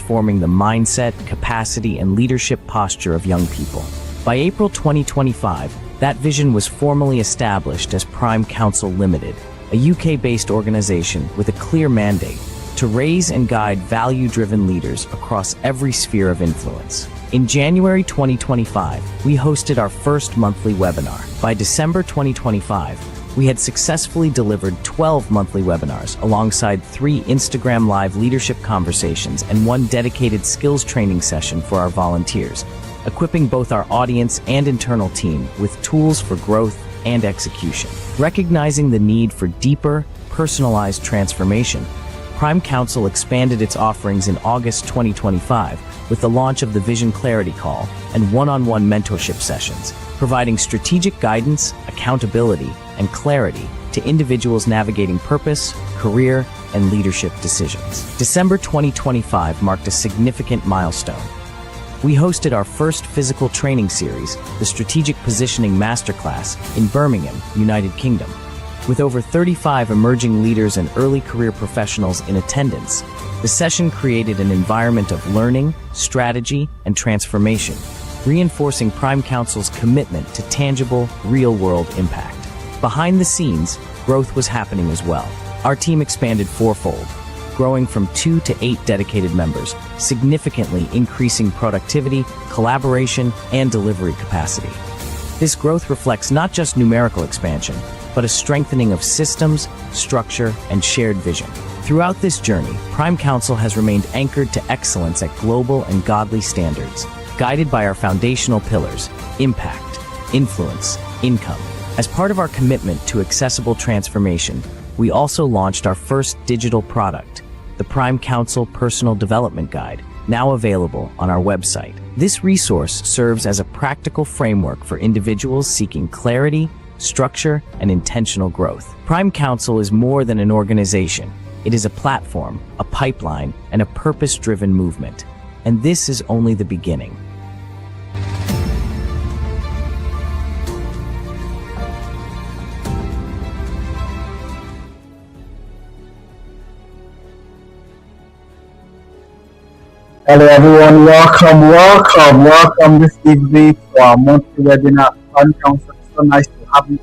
transforming the mindset, capacity, and leadership posture of young people. By April 2025, that vision was formally established as Prime Council Limited, a UK-based organization with a clear mandate to raise and guide value-driven leaders across every sphere of influence. In January 2025, we hosted our first monthly webinar. By December 2025, we had successfully delivered 12 monthly webinars alongside 3 Instagram Live leadership conversations and 1 dedicated skills training session for our volunteers, equipping both our audience and internal team with tools for growth and execution. Recognizing the need for deeper, personalized transformation, Prime Council expanded its offerings in August 2025 with the launch of the Vision Clarity Call and one-on-one mentorship sessions, providing strategic guidance, accountability, and clarity to individuals navigating purpose, career, and leadership decisions. December 2025 marked a significant milestone. We hosted our first physical training series, the Strategic Positioning Masterclass, in Birmingham, United Kingdom. With over 35 emerging leaders and early career professionals in attendance, the session created an environment of learning, strategy, and transformation, reinforcing Prime Council's commitment to tangible, real-world impact. Behind the scenes, growth was happening as well. Our team expanded fourfold, growing from 2 to 8 dedicated members, significantly increasing productivity, collaboration, and delivery capacity. This growth reflects not just numerical expansion, but a strengthening of systems, structure, and shared vision. Throughout this journey, Prime Council has remained anchored to excellence at global and godly standards, guided by our foundational pillars: impact, influence, income. As part of our commitment to accessible transformation, we also launched our first digital product, the Prime Council Personal Development Guide, now available on our website. This resource serves as a practical framework for individuals seeking clarity, structure, and intentional growth. Prime Council is more than an organization. It is a platform, a pipeline, and a purpose-driven movement. And this is only the beginning. Hello everyone, welcome this evening to our monthly webinar. Prime Council, it's so nice to have you.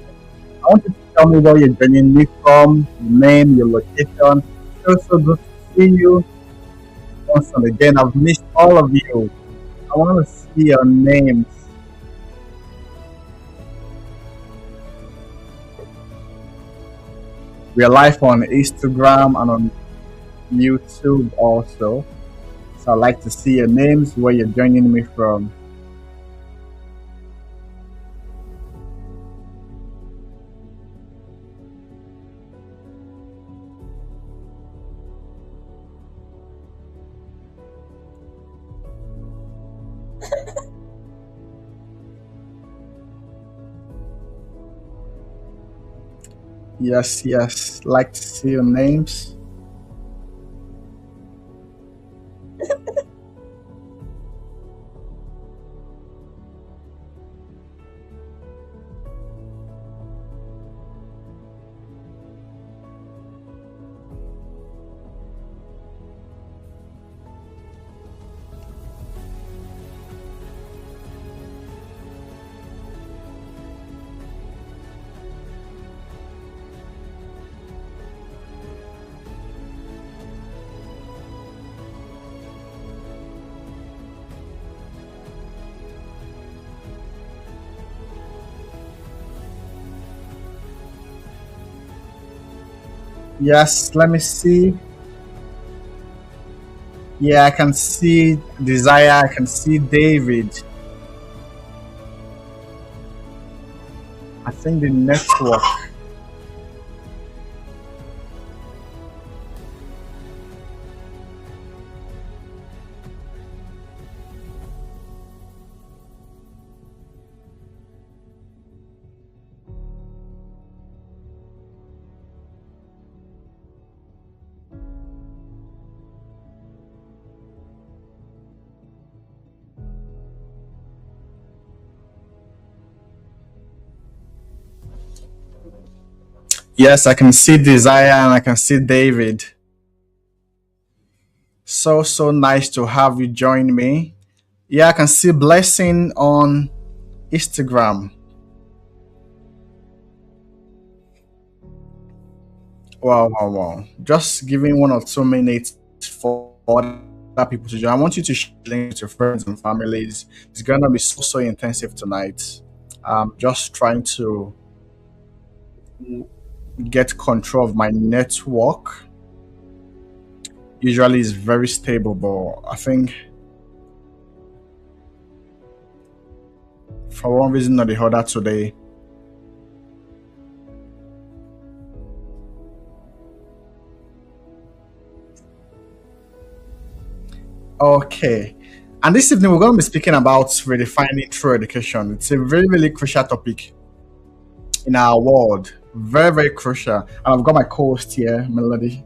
I want you to tell me where you're joining me from, your name, your location. It's so good to see you. Once and again, I've missed all of you. I want to see your names. We are live on Instagram and on YouTube also. So I'd like to see your names, where you're joining me from. Yes, like to see your names. Yes, let me see. Yeah, I can see Desire, I can see David. I think the network. Yes, I can see Desire and I can see David. So nice to have you join me. Yeah, I can see Blessing on Instagram. Wow, wow, wow. Just giving 1 or 2 minutes for other people to join. I want you to share the link with your friends and families. It's gonna be so intensive tonight. Just trying to get control of my network. Usually it's very stable, but I think for one reason or the other today. Okay. And this evening we're going to be speaking about redefining true education. It's a very, really crucial topic in our world. Very, very crucial. And I've got my co-host here, Melody.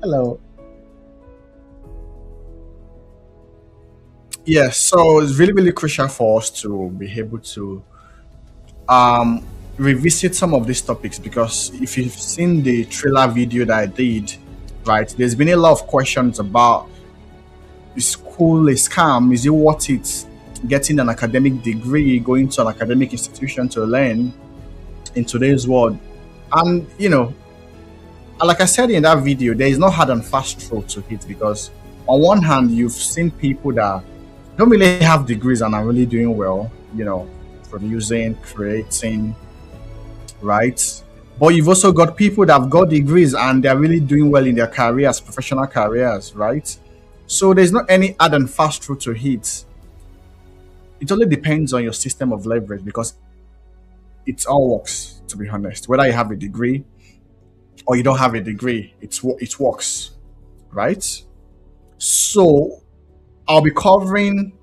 Hello. Yes, so it's really, really crucial for us to be able to um revisit some of these topics because if you've seen the trailer video that I did, right, there's been a lot of questions about is school a scam? Is it worth it getting an academic degree, going to an academic institution to learn in today's world? And like I said in that video, there is no hard and fast rule to it because on one hand, you've seen people that don't really have degrees and are really doing well, producing, creating, right? But you've also got people that have got degrees and they're really doing well in their careers, professional careers, right? So there's not any hard and fast rule to it. It only depends on your system of leverage because it all works, to be honest. Whether you have a degree or you don't have a degree, it works, right? So I'll be covering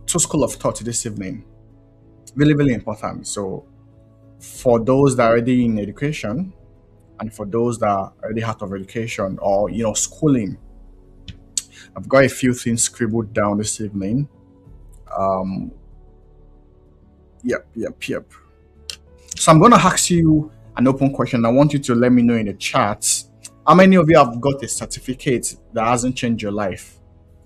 two school of thought this evening. Really, really important. So for those that are already in education and for those that are already out of education or schooling, I've got a few things scribbled down this evening. Um, yep. So I'm gonna ask you an open question. I want you to let me know in the chat how many of you have got a certificate that hasn't changed your life.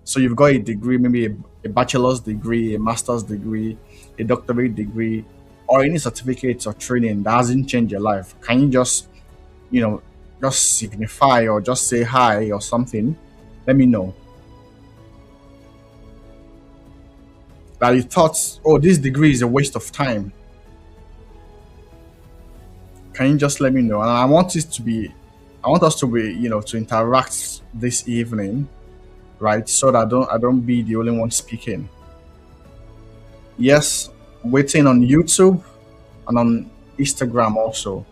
So you've got a degree, maybe a bachelor's degree, a master's degree, a doctorate degree, or any certificates or training that hasn't changed your life. Can you you know, just signify or just say hi or something? Let me know that you thought, oh, this degree is a waste of time. Can you just let me know? And I want us to be, to interact this evening, right? So that I don't be the only one speaking. Yes, waiting on YouTube and on Instagram also.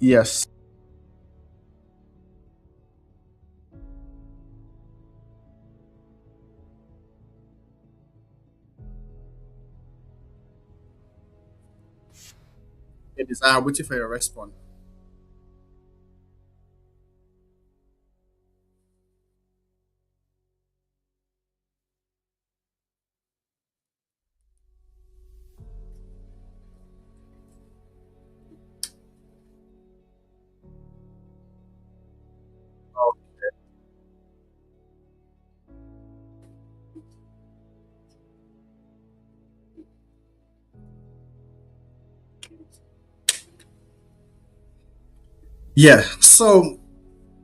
Yes. It is. I'm waiting for your response. Oh, yeah. So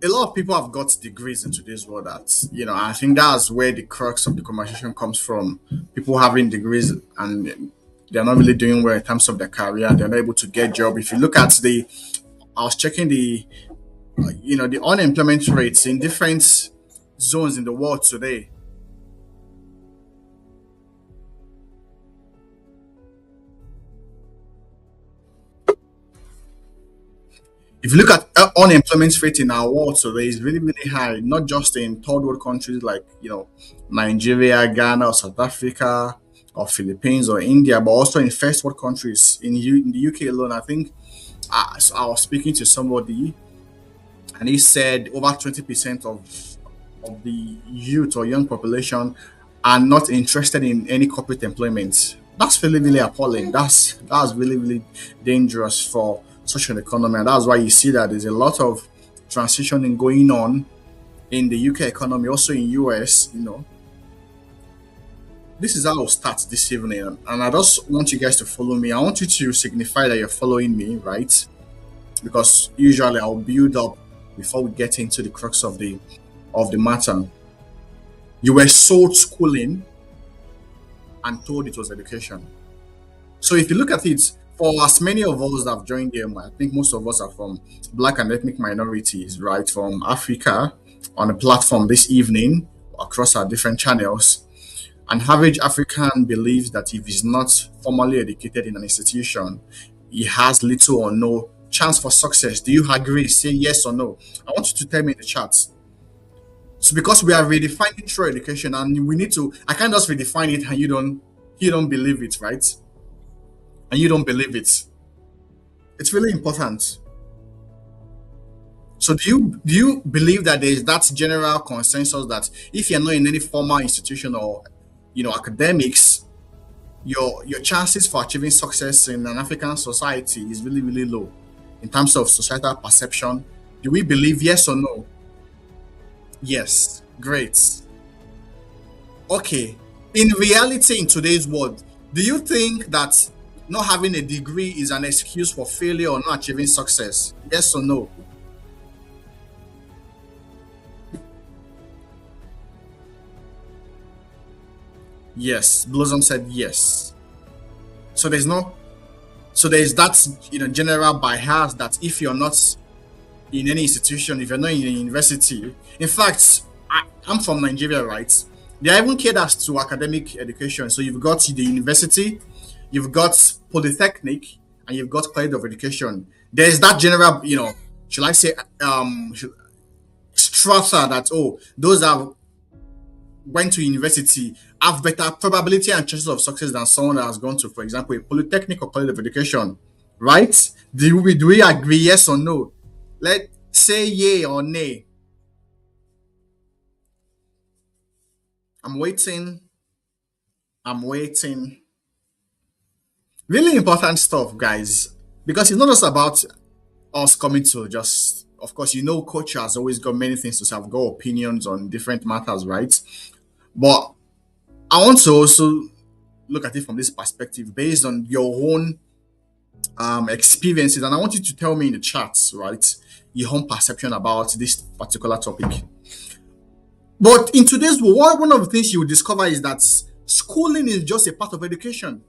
a lot of people have got degrees in today's world that I think that's where the crux of the conversation comes from. People having degrees and they're not really doing well in terms of their career. They're not able to get job. If you look at I was checking the unemployment rates in different zones in the world today. If you look at unemployment rate in our world today, it's really, really high, not just in third world countries like, Nigeria, Ghana, or South Africa, or Philippines, or India, but also in first world countries. In the UK alone, I think so I was speaking to somebody and he said over 20% of of the youth or young population are not interested in any corporate employment. That's really, really appalling. That's really, really dangerous for such an economy. And that's why you see that there's a lot of transitioning going on in the UK economy, also in US. This is how I'll start this evening. And I just want you guys to follow me. I want you to signify that you're following me, right? Because usually I'll build up before we get into the crux of the matter. You were sold schooling and told it was education. So if you look at it, for as many of us that have joined them, I think most of us are from black and ethnic minorities, right? From Africa on a platform this evening across our different channels. An average African believes that if he's not formally educated in an institution, he has little or no chance for success. Do you agree? Say yes or no. I want you to tell me in the chat. So because we are redefining true education and we need to, I can't just redefine it and you don't believe it, right? And you don't believe it. It's really important. So do you believe that there is that general consensus that if you're not in any formal institution or academics, your chances for achieving success in an African society is really, really low in terms of societal perception? Do we believe yes or no? Yes. Great. Okay. In reality, in today's world, do you think that not having a degree is an excuse for failure or not achieving success? Yes or no? Yes. Blossom said yes. So there's no, so there's that general bias that if you're not in any institution, if you're not in a university, in fact, I'm from Nigeria, right? They are even catered as to academic education. So you've got the university, you've got polytechnic, and you've got college of education. There's that general, should I say, strata that, oh, those that went to university have better probability and chances of success than someone that has gone to, for example, a polytechnic or college of education, right? Do we agree? Yes or no? Let's say yay or nay. I'm waiting. I'm waiting. Really important stuff, guys, because it's not just about us coming to just. Of course, coach has always got many things to say. I've got opinions on different matters, right? But I want to also look at it from this perspective based on your own experiences, and I want you to tell me in the chats, right, your own perception about this particular topic. But in today's world, one of the things you will discover is that schooling is just a part of education.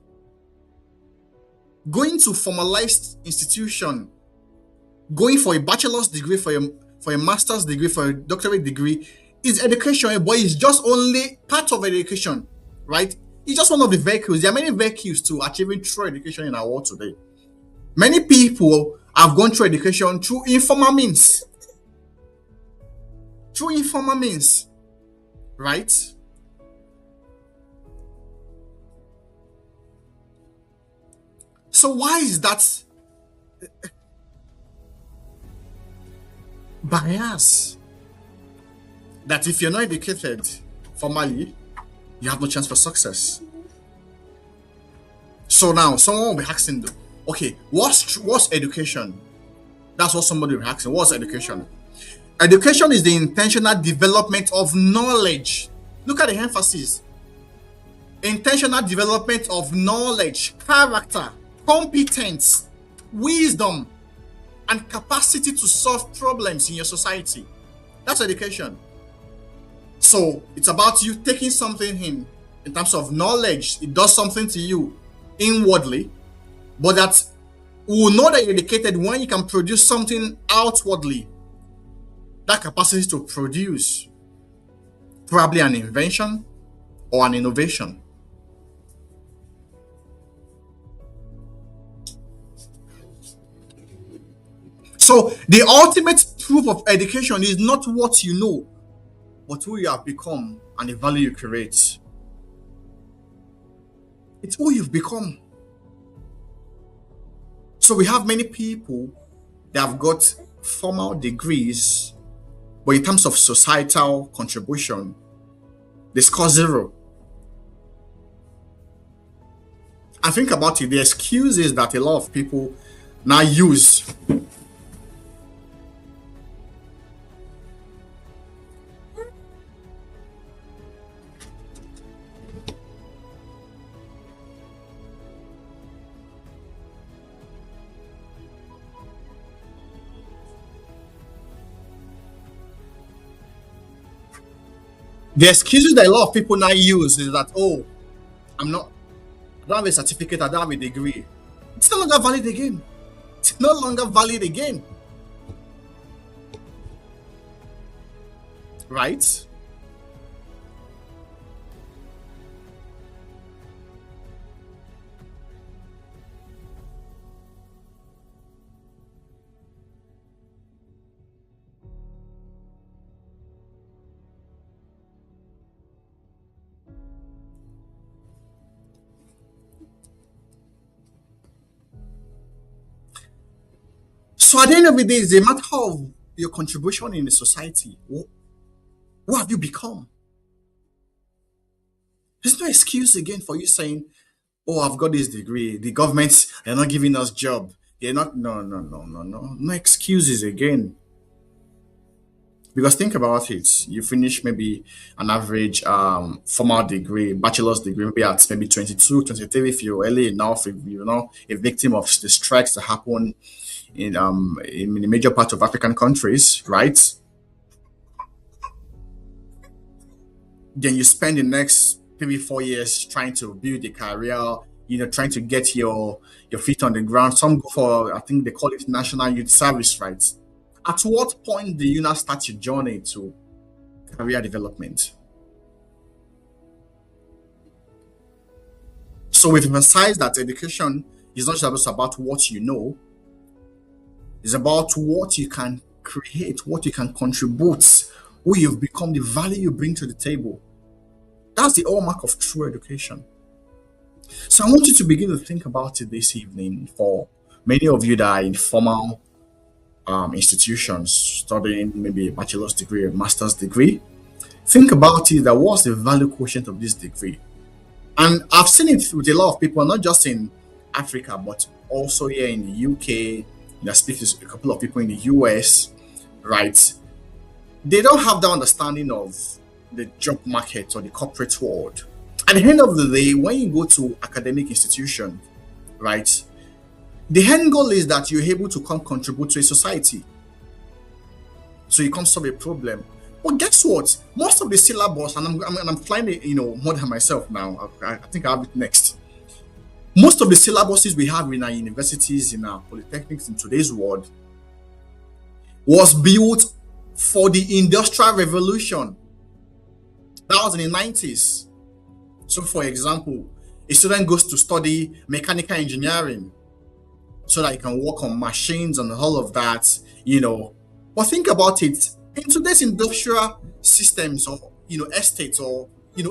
Going to formalized institution, going for a bachelor's degree, for a master's degree, for a doctorate degree is education, but it's just only part of education, right? It's just one of the vehicles. There are many vehicles to achieving true education in our world today. Many people have gone through education through informal means. Through informal means, right? So why is that bias? That if you're not educated formally, you have no chance for success. So now someone will be asking, okay, what's education? That's what somebody will be asking. What's education? Education is the intentional development of knowledge. Look at the emphasis. Intentional development of knowledge, character, competence, wisdom, and capacity to solve problems in your society. That's education. So it's about you taking something in terms of knowledge. It does something to you inwardly, but that we will know that you're educated when you can produce something outwardly. That capacity to produce probably an invention or an innovation. So the ultimate proof of education is not what you know, but who you have become and the value you create. It's who you've become. So we have many people that have got formal degrees, But in terms of societal contribution, they score zero. And think about it, the excuses that a lot of people now use. The excuses that a lot of people now use is that, oh, I'm not, I don't have a certificate, I don't have a degree. It's no longer valid again. It's no longer valid again, right? So at the end of the day, it's a matter of your contribution in the society. What have you become? There's no excuse again for you saying, "Oh, I've got this degree. The government are not giving us job. They're not." No, no, no, no, no, no excuses again. Because think about it. You finish maybe an average formal degree, bachelor's degree, maybe at maybe 22, 23, if you're early enough, if you're not a victim of the strikes that happen in the major part of African countries, right? Then you spend the next maybe 4 years trying to build a career, trying to get your feet on the ground. Some go for, I think they call it national youth service, right? At what point do you now start your journey to career development? So we've emphasized that education is not just about what you know, it's about what you can create, what you can contribute, who you've become, the value you bring to the table. That's the hallmark of true education. So I want you to begin to think about it this evening for many of you that are in formal institutions studying maybe a bachelor's degree, a master's degree. Think about it, that what's the value quotient of this degree? And I've seen it with a lot of people, not just in Africa, but also here in the UK. I speak to a couple of people in the US, right? They don't have that understanding of the job market or the corporate world. At the end of the day, when you go to academic institution, right, the end goal is that you're able to come contribute to a society. So you come solve a problem. But guess what? Most of the syllabus, and I'm flying it, more than myself now. I think I have it next. Most of the syllabuses we have in our universities, in our polytechnics in today's world, was built for the industrial revolution. That was in the 90s. So, for example, a student goes to study mechanical engineering so that he can work on machines and all of that. But think about it, in today's industrial systems or estates or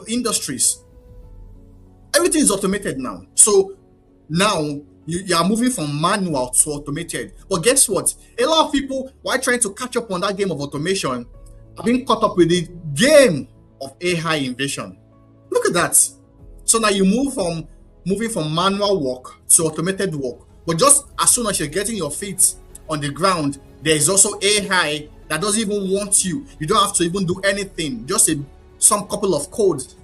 industries, everything is automated now. So now you are moving from manual to automated. But guess what? A lot of people, while trying to catch up on that game of automation, are being caught up with the game of AI invasion. Look at that. So now you moving from manual work to automated work. But just as soon as you're getting your feet on the ground, there is also AI that doesn't even want you. You don't have to even do anything. Just some couple of codes,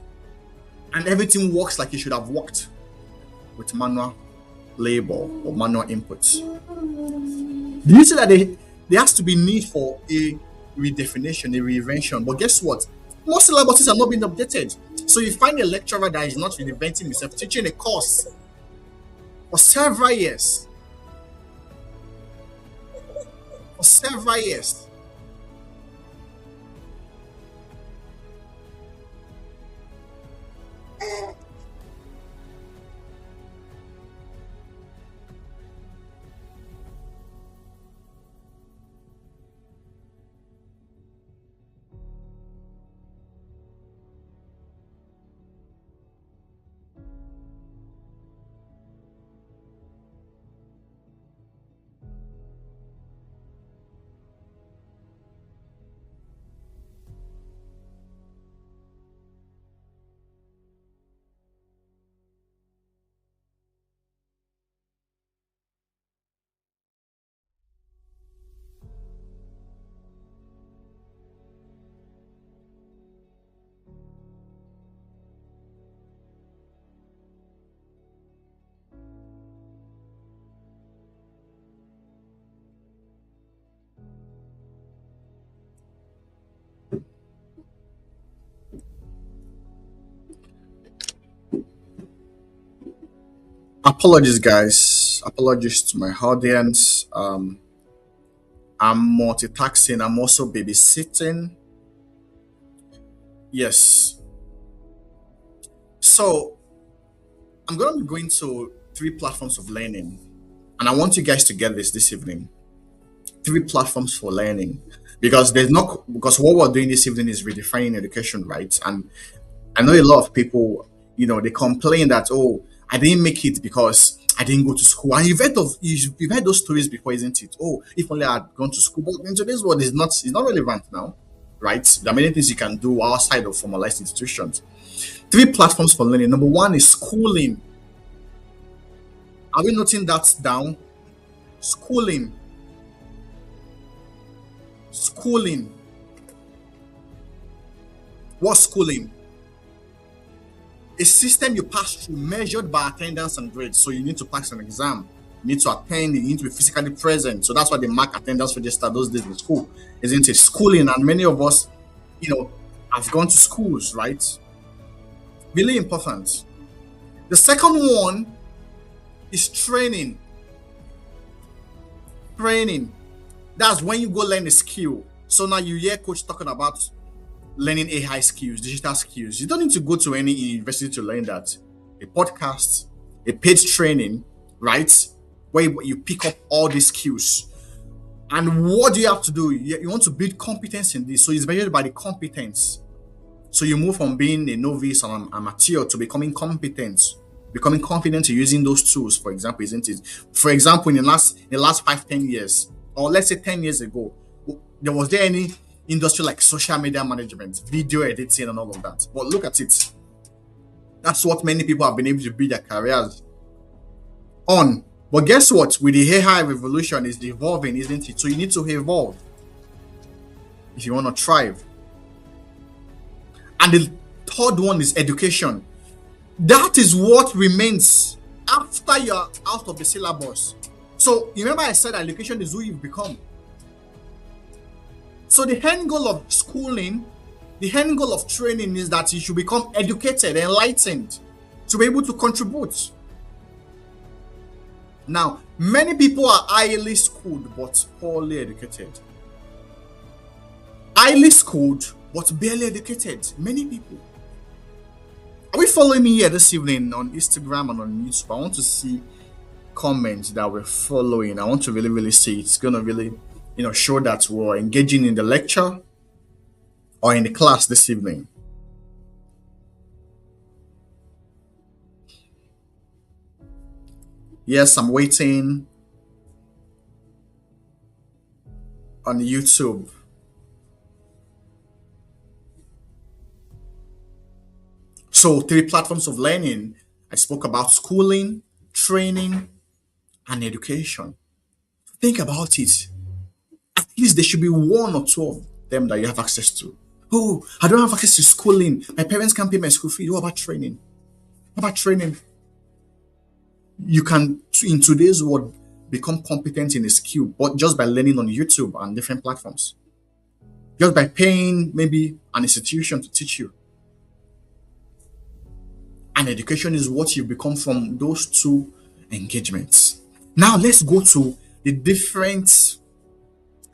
and everything works like it should have worked with manual labor or manual inputs. Do you see that there has to be need for a redefinition, a reinvention? But guess what? Most syllabuses are not being updated. So you find a lecturer that is not reinventing himself, teaching a course for several years. For several years. Apologies, guys. Apologies to my audience. I'm multitasking. I'm also babysitting. Yes. So I'm going to be going to three platforms of learning, and I want you guys to get this evening. Three platforms for learning, because what we're doing this evening is redefining education, right? And I know a lot of people, they complain that, oh, I didn't make it because I didn't go to school. And you've heard those stories before, isn't it? Oh, if only I had gone to school. But in today's world, it's not relevant now, right? There are many things you can do outside of formalized institutions. Three platforms for learning. Number one is schooling. Are we noting that down? Schooling. Schooling. What's schooling? A system you pass through measured by attendance and grades. So you need to pass an exam, you need to attend, you need to be physically present. So that's why they mark attendance register those days in school, isn't it? Schooling, and many of us, have gone to schools, right? Really important. The second one is training. Training. That's when you go learn a skill. So now you hear coach talking about learning AI skills, digital skills. You don't need to go to any university to learn that. A podcast, a paid training, right? Where you pick up all these skills. And what do you have to do? You want to build competence in this. So it's measured by the competence. So you move from being a novice or amateur to becoming competent. Becoming confident in using those tools, for example, isn't it? For example, in the last 5-10 years, or let's say 10 years ago, was there any industry like social media management, video editing, and all of that? But look at it. That's what many people have been able to build their careers on. But guess what? With the AI revolution, is evolving, isn't it? So you need to evolve if you want to thrive. And the third one is education. That is what remains after you're out of the syllabus. So remember I said education is who you've become. So the end goal of schooling, the end goal of training is that you should become educated, enlightened, to be able to contribute. Now, many people are highly schooled but poorly educated. Highly schooled but barely educated. Many people. Are we following me here this evening on Instagram and on YouTube? I want to see comments that we're following. I want to really, really see. It's going to really, show that we're engaging in the lecture or in the class this evening. Yes, I'm waiting on YouTube. So, three platforms of learning. I spoke about schooling, training, and education. Think about it. At least there should be one or two of them that you have access to. Oh, I don't have access to schooling. My parents can't pay my school fee. What about training? What about training? You can, in today's world, become competent in a skill, but just by learning on YouTube and different platforms. Just by paying maybe an institution to teach you. And education is what you become from those two engagements. Now let's go to the different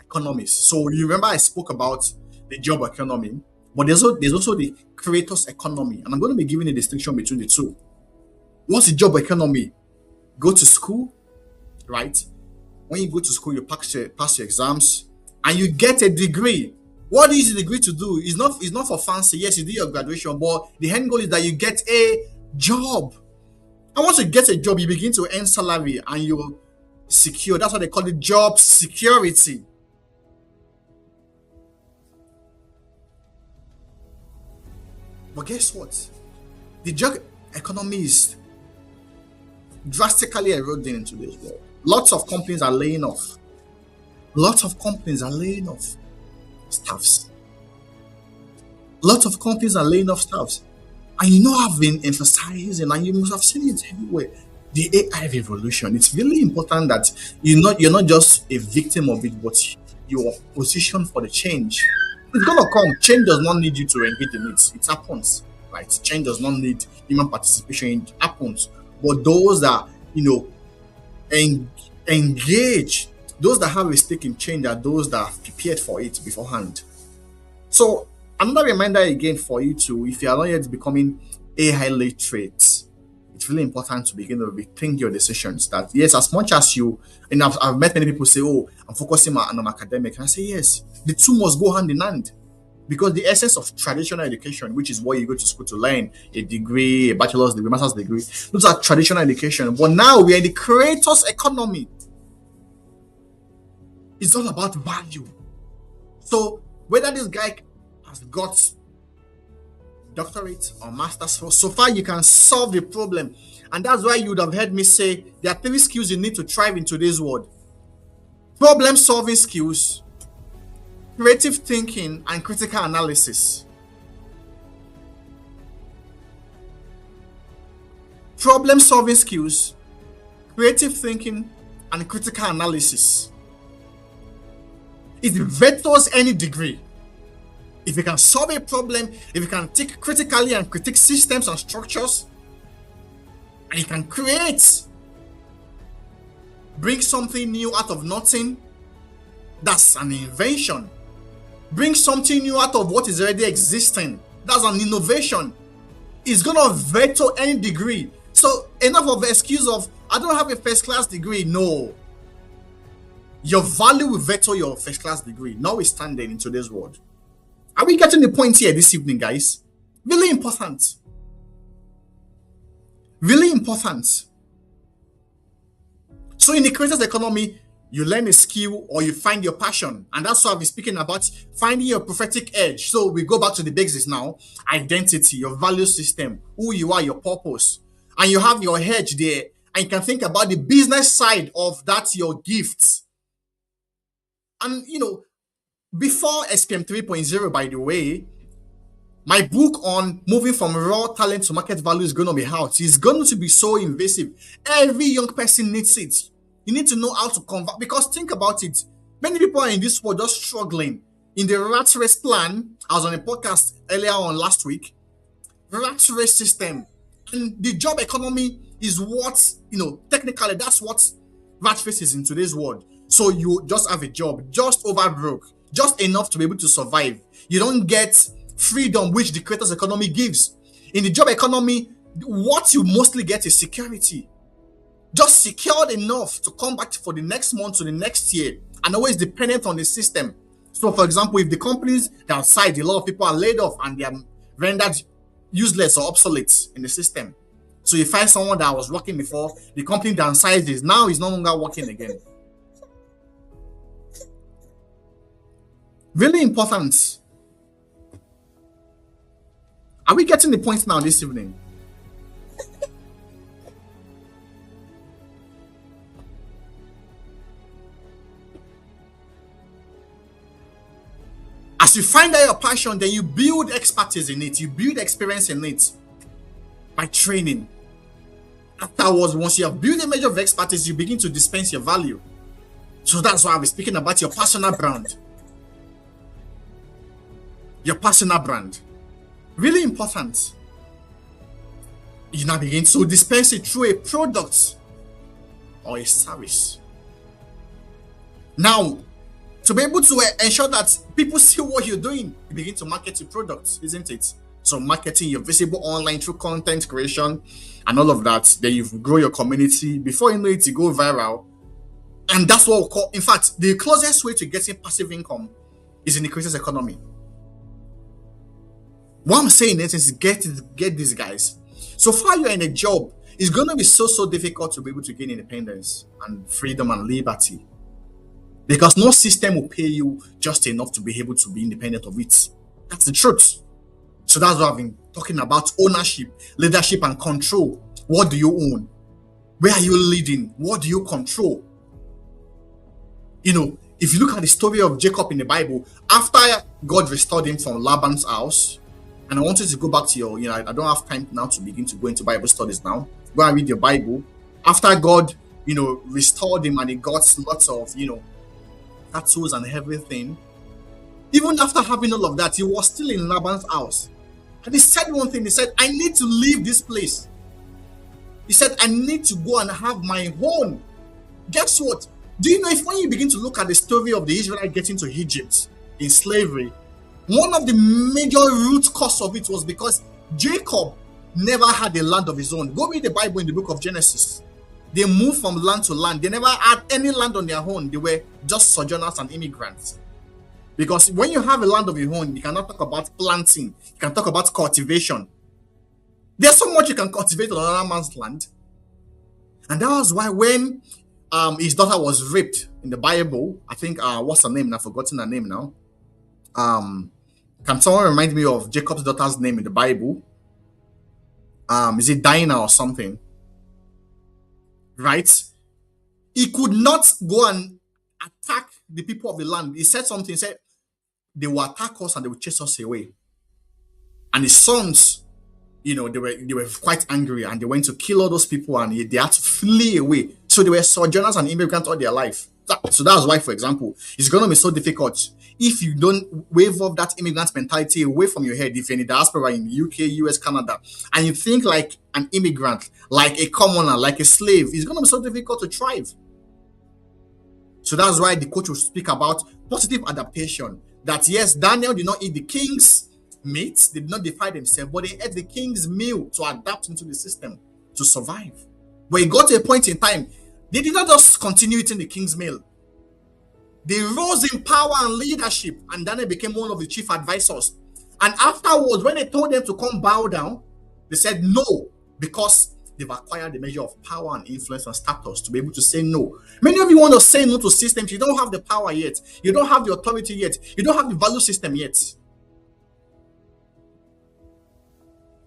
economies. So you remember I spoke about the job economy, but there's also the creators economy, and I'm going to be giving a distinction between the two. What's the job economy? Go to school, right? When you go to school, you pass your exams, and you get a degree. What is the degree to do? It's not for fancy. Yes, you do your graduation, but the end goal is that you get a job. And once you get a job, you begin to earn salary and you're secure. That's what they call it, job security. But guess what? The job economy is drastically eroding in today's world. Lots of companies are laying off. Lots of companies are laying off staffs. Lots of companies are laying off staffs. And I've been emphasizing, and you must have seen it everywhere, the AI revolution. It's really important that you're not just a victim of it, but you're positioned for the change. It's gonna come. Change does not need you to engage in it. It happens, right? Change does not need human participation. It happens. But those that you know, engage. Those that have a stake in change are those that have prepared for it beforehand. So another reminder again for you to, if you are not yet becoming AI literate, it's really important to begin to rethink your decisions. That yes, as much as you, and I've met many people say, "Oh, I'm focusing on academic," and I say, yes, the two must go hand in hand. Because the essence of traditional education, which is what you go to school to learn a degree, a bachelor's degree, master's degree, those are traditional education. But now we are in the creators economy. It's all about value. So whether this guy has got doctorate or master's, so far you can solve the problem. And that's why you would have heard me say there are 3 skills you need to thrive in today's world: problem solving skills, creative thinking, and critical analysis. Problem solving skills, creative thinking, and critical analysis. It vectors any degree. If you can solve a problem, if you can think critically and critique systems and structures, and you can create, bring something new out of nothing, that's an invention. Bring something new out of what is already existing, that's an innovation. It's gonna veto any degree. So enough of the excuse of, I don't have a first class degree. No. Your value will veto your first class degree, notwithstanding in today's world. Are we getting the point here this evening, guys? Really important. Really important. So in the creators economy, you learn a skill or you find your passion. And that's what I've been speaking about, finding your prophetic edge. So we go back to the basics now. Identity, your value system, who you are, your purpose. And you have your edge there. And you can think about the business side of that, your gifts. And, before SPM 3.0, by the way, my book on moving from raw talent to market value is going to be out. It's going to be so invasive. Every young person needs it. You need to know how to convert. Because think about it. Many people are in this world just struggling. In the rat race plan, I was on a podcast earlier on last week. Rat race system. And the job economy is what, technically that's what rat race is in today's world. So you just have a job, just over broke, just enough to be able to survive. You don't get freedom, which the creators economy gives. In the job economy, what you mostly get is security. Just secured enough to come back for the next month to the next year, and always dependent on the system. So for example, if the companies downside, a lot of people are laid off and they are rendered useless or obsolete in the system. So you find someone that was working before, the company downsizes, now he's no longer working again. Really important. Are we getting the point now this evening? As you find out your passion, then you build expertise in it, you build experience in it by training. Afterwards, once you have built a measure of expertise, you begin to dispense your value. So that's why I was speaking about your personal brand. Your personal brand. Really important. You now begin to dispense it through a product or a service. Now, to be able to ensure that people see what you're doing, you begin to market your products, isn't it? So marketing, you're visible online through content creation and all of that. Then you grow your community. Before you know it, you go viral. And that's what we call, in fact, the closest way to getting passive income is in the creators economy. What I'm saying is get these guys. So far you're in a job, it's going to be so difficult to be able to gain independence and freedom and liberty. Because no system will pay you just enough to be able to be independent of it. That's the truth. So that's what I've been talking about: ownership, leadership, and control. What do you own? Where are you leading? What do you control? If you look at the story of Jacob in the Bible, after God restored him from Laban's house, and I wanted to go back to your, I don't have time now to begin to go into Bible studies now. Go and read your Bible. After God, restored him and he got lots of, tattoos and everything. Even after having all of that, he was still in Laban's house. And he said one thing, he said, I need to leave this place. He said, I need to go and have my own. Guess what? Do you know if when you begin to look at the story of the Israelites getting to Egypt in slavery, one of the major root cause of it was because Jacob never had a land of his own. Go read the Bible in the book of Genesis. They moved from land to land. They never had any land on their own. They were just sojourners and immigrants. Because when you have a land of your own, you cannot talk about planting. You can talk about cultivation. There's so much you can cultivate on another man's land. And that was why when his daughter was raped in the Bible, I think, what's her name? I've forgotten her name now. Can someone remind me of Jacob's daughter's name in the Bible? Is it Dinah or something? Right? He could not go and attack the people of the land. He said something, he said, they will attack us and they will chase us away. And his sons, they were quite angry and they went to kill all those people and they had to flee away. So they were sojourners and immigrants all their life. So that's why, for example, it's going to be so difficult if you don't wave off that immigrant mentality away from your head. If you're in the diaspora in the UK, US, Canada, and you think like an immigrant, like a commoner, like a slave, it's going to be so difficult to thrive. So that's why the coach will speak about positive adaptation. That yes, Daniel did not eat the king's meat, they did not defy themselves, but they ate the king's meal to adapt into the system, to survive. When it got to a point in time, they did not just continue eating the king's meal. They rose in power and leadership, and Daniel became one of the chief advisors. And afterwards, when they told them to come bow down, they said no, because they've acquired the measure of power and influence and status to be able to say no. Many of you want to say no to systems. You don't have the power yet. You don't have the authority yet. You don't have the value system yet.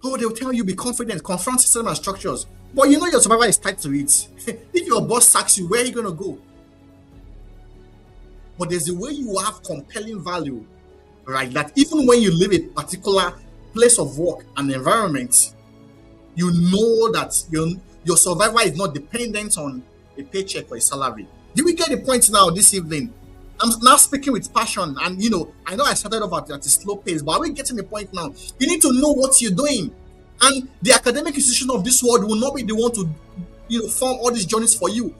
Oh, they'll tell you be confident, confront systems and structures. But you know your survival is tied to it. If your boss sacks you, where are you going to go? But there's a way you have compelling value, right? That even when you leave a particular place of work and environment, you know that your survival is not dependent on a paycheck or a salary. Do we get the point now this evening? I'm now speaking with passion, and I know I started off at a slow pace, but are we getting the point now? You need to know what you're doing, and the academic institution of this world will not be the one to form all these journeys for you.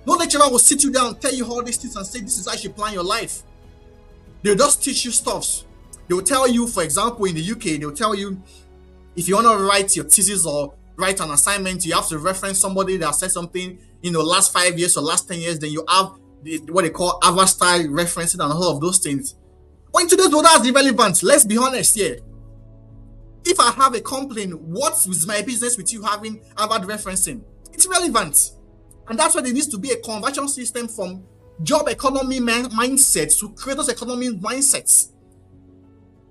No lecturer will sit you down and tell you all these things and say this is how you should plan your life. They'll just teach you stuff. They'll tell you, for example, in the UK, they'll tell you if you want to write your thesis or write an assignment, you have to reference somebody that said something last 5 years or last 10 years. Then you have what they call Harvard style referencing and all of those things. But in today's world, that's irrelevant. Let's be honest here. If I have a complaint, what is my business with you having Harvard referencing? It's irrelevant. And that's why there needs to be a conversion system from job economy mindsets to creators economy mindsets.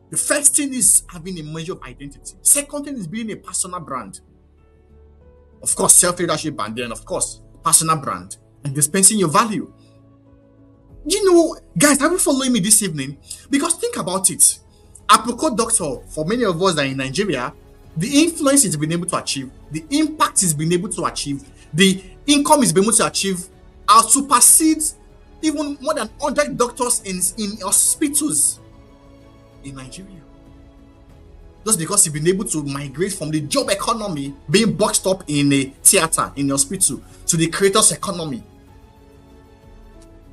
The first thing is having a measure of identity. Second thing is being a personal brand. Of course, self-leadership, and then of course, personal brand and dispensing your value. Guys, are you following me this evening? Because think about it. Apropos doctor, for many of us that are in Nigeria, the influence he's been able to achieve, the impact he's been able to achieve, the income he's been able to achieve supersedes even more than 100 doctors in hospitals in Nigeria. Just because you've been able to migrate from the job economy, being boxed up in a theater, in a hospital, to the creators economy.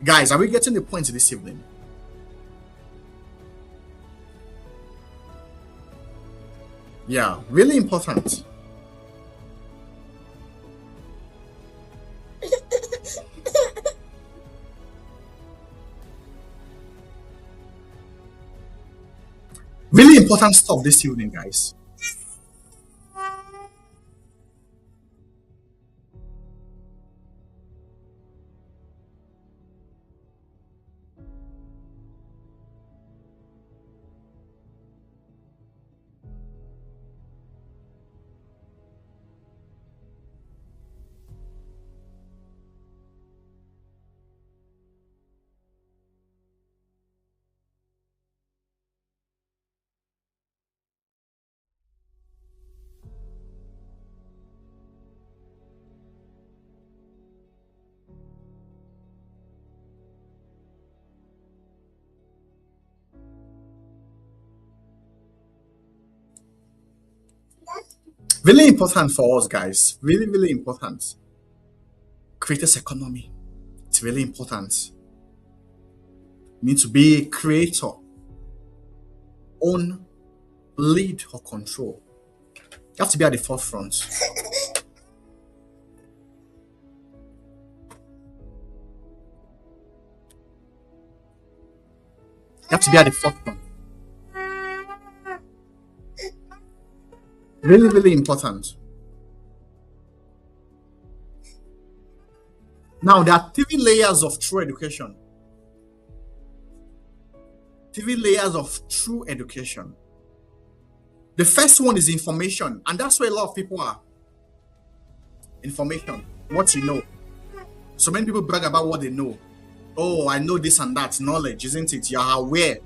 Guys, are we getting the point this evening? Yeah, really important. Really important stuff this evening, guys. Really important for us, guys. Really, really important. Creators economy. It's really important. You need to be a creator, own, lead, or control. You have to be at the forefront. You have to be at the forefront. Really, really important. Now, there are three layers of true education. Three layers of true education. The first one is information, and that's where a lot of people are. Information, what you know. So many people brag about what they know. Oh, I know this and that. Knowledge, isn't it? You are aware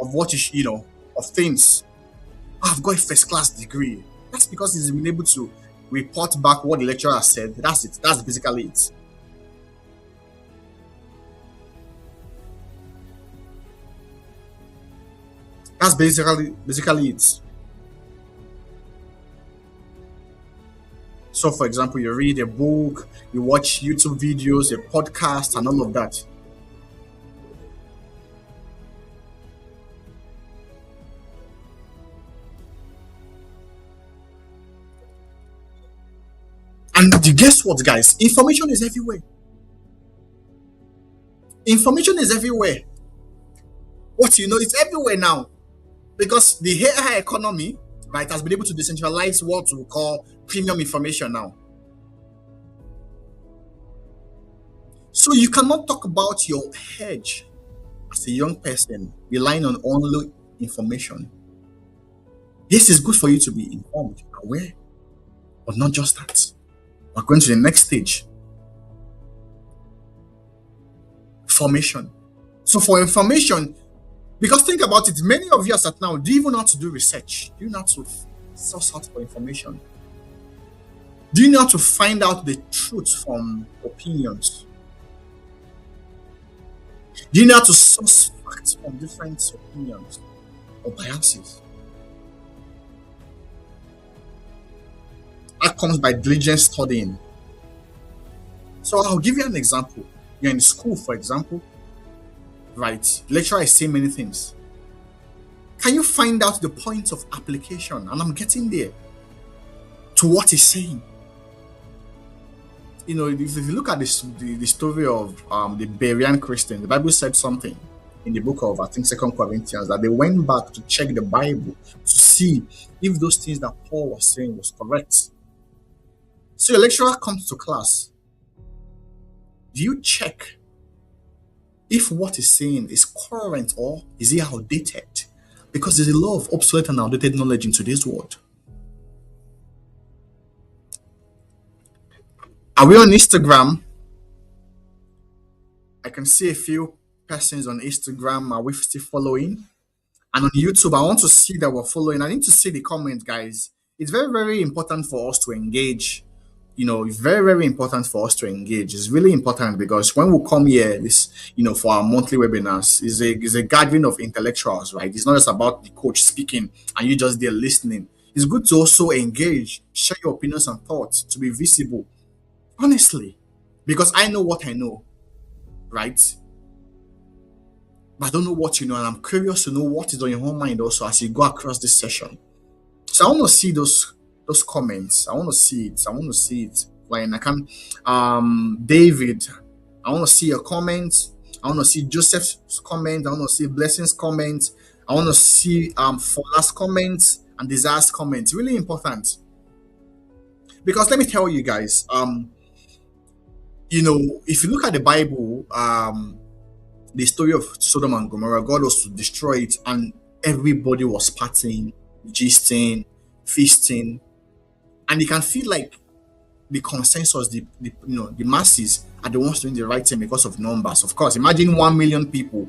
of what you know, of things. Oh, I've got a first class degree. That's because he's been able to report back what the lecturer has said. That's it. That's basically it. That's basically it. So, for example, you read a book, you watch YouTube videos, a podcast, and all of that. And guess what, guys? Information is everywhere. Information is everywhere. What you know is everywhere now. Because the AI economy, right, has been able to decentralize what we call premium information now. So you cannot talk about your hedge as a young person relying on only information. Yes, it's good for you to be informed, aware, but not just that. We're going to the next stage. Formation. So for information, because think about it, many of you as at now, do you even know how to do research? Do you know how to source out for information? Do you know how to find out the truth from opinions? Do you know how to source facts from different opinions or biases? That comes by diligent studying. So I'll give you an example. You're in school, for example, right? Lecturer is saying many things. Can you find out the point of application? And I'm getting there to what he's saying. You know, if you look at this, the story of the Berean Christians, the Bible said something in the book of, I think, Second Corinthians, that they went back to check the Bible to see if those things that Paul was saying was correct. So your lecturer comes to class. Do you check if what he's saying is current or is he outdated? Because there's a lot of obsolete and outdated knowledge in today's world. Are we on Instagram? I can see a few persons on Instagram. Are we still following? And on YouTube, I want to see that we're following. I need to see the comments, guys. It's very, very important for us to engage. You know, it's very, very important for us to engage. It's really important because when we come here, this, you know, for our monthly webinars, is a gathering of intellectuals, right? It's not just about the coach speaking and you just there listening. It's good to also engage, share your opinions and thoughts, to be visible. Honestly, because I know what I know, right? But I don't know what you know, and I'm curious to know what is on your own mind also as you go across this session. So I want to see those comments. I want to see it. I want to see it. Like I can, David, I want to see your comments. I want to see Joseph's comment. I want to see Blessing's comment. I want to see Fola's comments and Desire's comments. Really important. Because let me tell you guys, you know, if you look at the Bible, the story of Sodom and Gomorrah, God was to destroy it, and everybody was partying, gisting, feasting, and you can feel like the consensus, the masses are the ones doing the right thing because of numbers. Of course, imagine 1 million people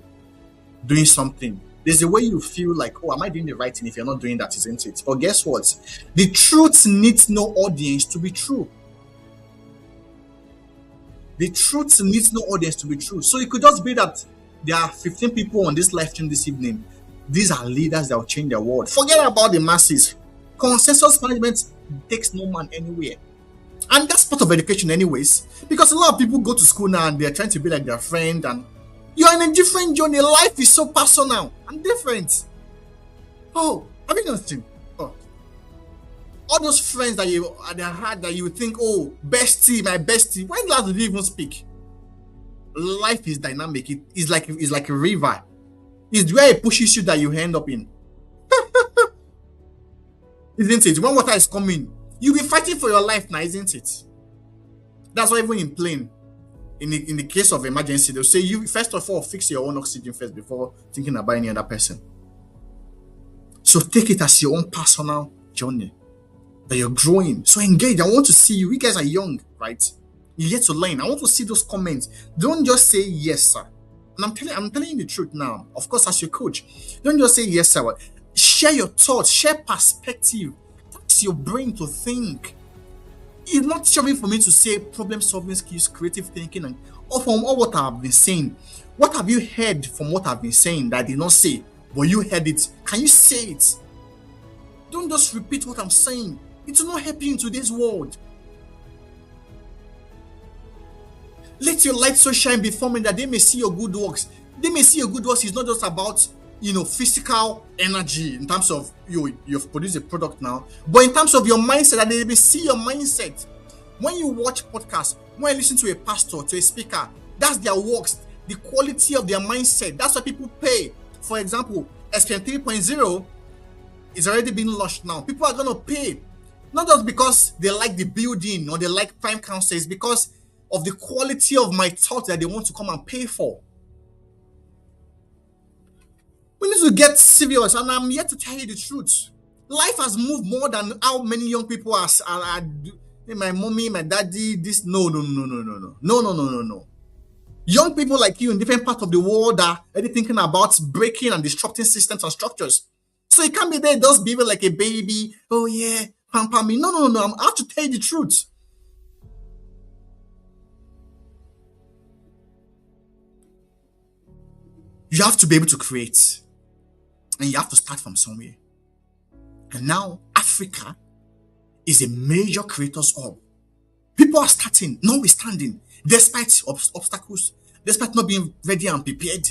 doing something. There's a way you feel like, oh, am I doing the right thing if you're not doing that, isn't it? But guess what? The truth needs no audience to be true. The truth needs no audience to be true. So it could just be that there are 15 people on this live stream this evening. These are leaders that will change the world. Forget about the masses. Consensus management takes no man anywhere. And that's part of education, anyways. Because a lot of people go to school now and they're trying to be like their friend, and you're in a different journey. Life is so personal and different. Oh, have you noticed? Oh, all those friends that you had that you would think, oh, bestie, my bestie. When last did you even speak? Life is dynamic. It's like a river. It's where it pushes you that you end up in. Isn't it? When water is coming, you'll be fighting for your life now, isn't it? That's why even in plane, in the case of emergency, they'll say you first of all fix your own oxygen first before thinking about any other person. So take it as your own personal journey that you're growing. So engage. I want to see you. You guys are young, right? You're yet to learn. I want to see those comments. Don't just say yes, sir. And I'm telling you the truth now. Of course, as your coach, don't just say yes, sir. Share your thoughts, share perspective. That's your brain to think. It's not showing for me to say problem solving skills, creative thinking, and from all what I've been saying. What have you heard from what I've been saying that I did not say, but you heard it? Can you say it? Don't just repeat what I'm saying. It will not help you in today's world. Let your light so shine before men that they may see your good works. They may see your good works is not just about physical energy in terms of you've produced a product now, but in terms of your mindset, that they may see your mindset. When you watch podcasts, when you listen to a pastor, to a speaker, that's their works, the quality of their mindset. That's why people pay. For example, SPM 3.0 is already being launched now. People are going to pay, not just because they like the building or they like Prime Council, it's because of the quality of my thought that they want to come and pay for. We need to get serious, and I'm here to tell you the truth. Life has moved more than how many young people are my mommy, my daddy, this. No. Young people like you in different parts of the world are already thinking about breaking and disrupting systems and structures. So you can't be there just behaving like a baby. Oh yeah, pamper me. No. I have to tell you the truth. You have to be able to create. And you have to start from somewhere. And now Africa is a major creators hub. People are starting, notwithstanding, despite obstacles, despite not being ready and prepared.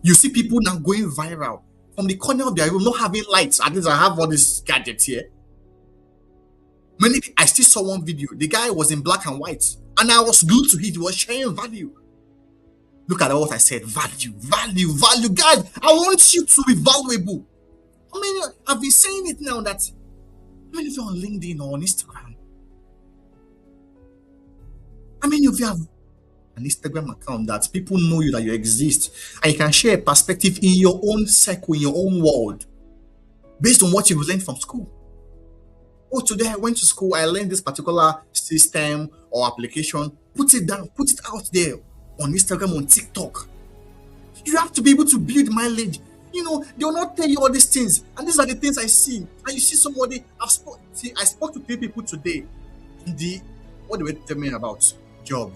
You see people now going viral from the corner of their room, not having lights. At least I have all these gadgets here. I still saw one video. The guy was in black and white, and I was glued to it. He was sharing value. Look at what I said. Value. Guys, I want you to be valuable. I mean, I've been saying it now that how many of you are on LinkedIn or on Instagram? How many of you have an Instagram account that people know you, that you exist, and you can share a perspective in your own circle, in your own world, based on what you've learned from school? Oh, today I went to school, I learned this particular system or application. Put it down, put it out there. On Instagram, on TikTok. You have to be able to build mileage. They will not tell you all these things. And these are the things I see. And you see somebody, I spoke to 3 people today. What do they tell me about? Job.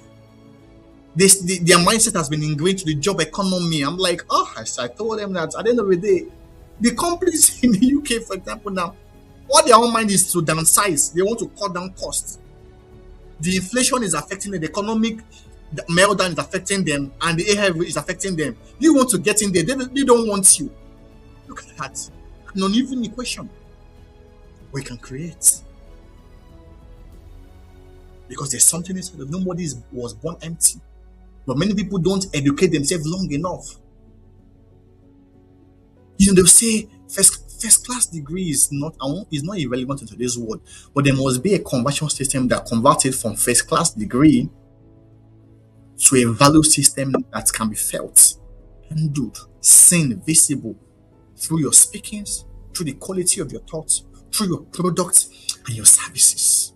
Their mindset has been ingrained to the job economy. I'm like, I told them that at the end of the day, the companies in the UK, for example, now, all their own mind is to downsize. They want to cut down costs. The inflation is affecting the economic. The meltdown is affecting them, and the AI is affecting them. You want to get in there, they don't want you. Look at that. Non-even equation. We can create. Because there's something inside of nobody was born empty. But many people don't educate themselves long enough. They'll say first class degree is not irrelevant in today's world, but there must be a conversion system that converts it from first class degree to a value system that can be felt, handled, seen, visible through your speakings, through the quality of your thoughts, through your products and your services.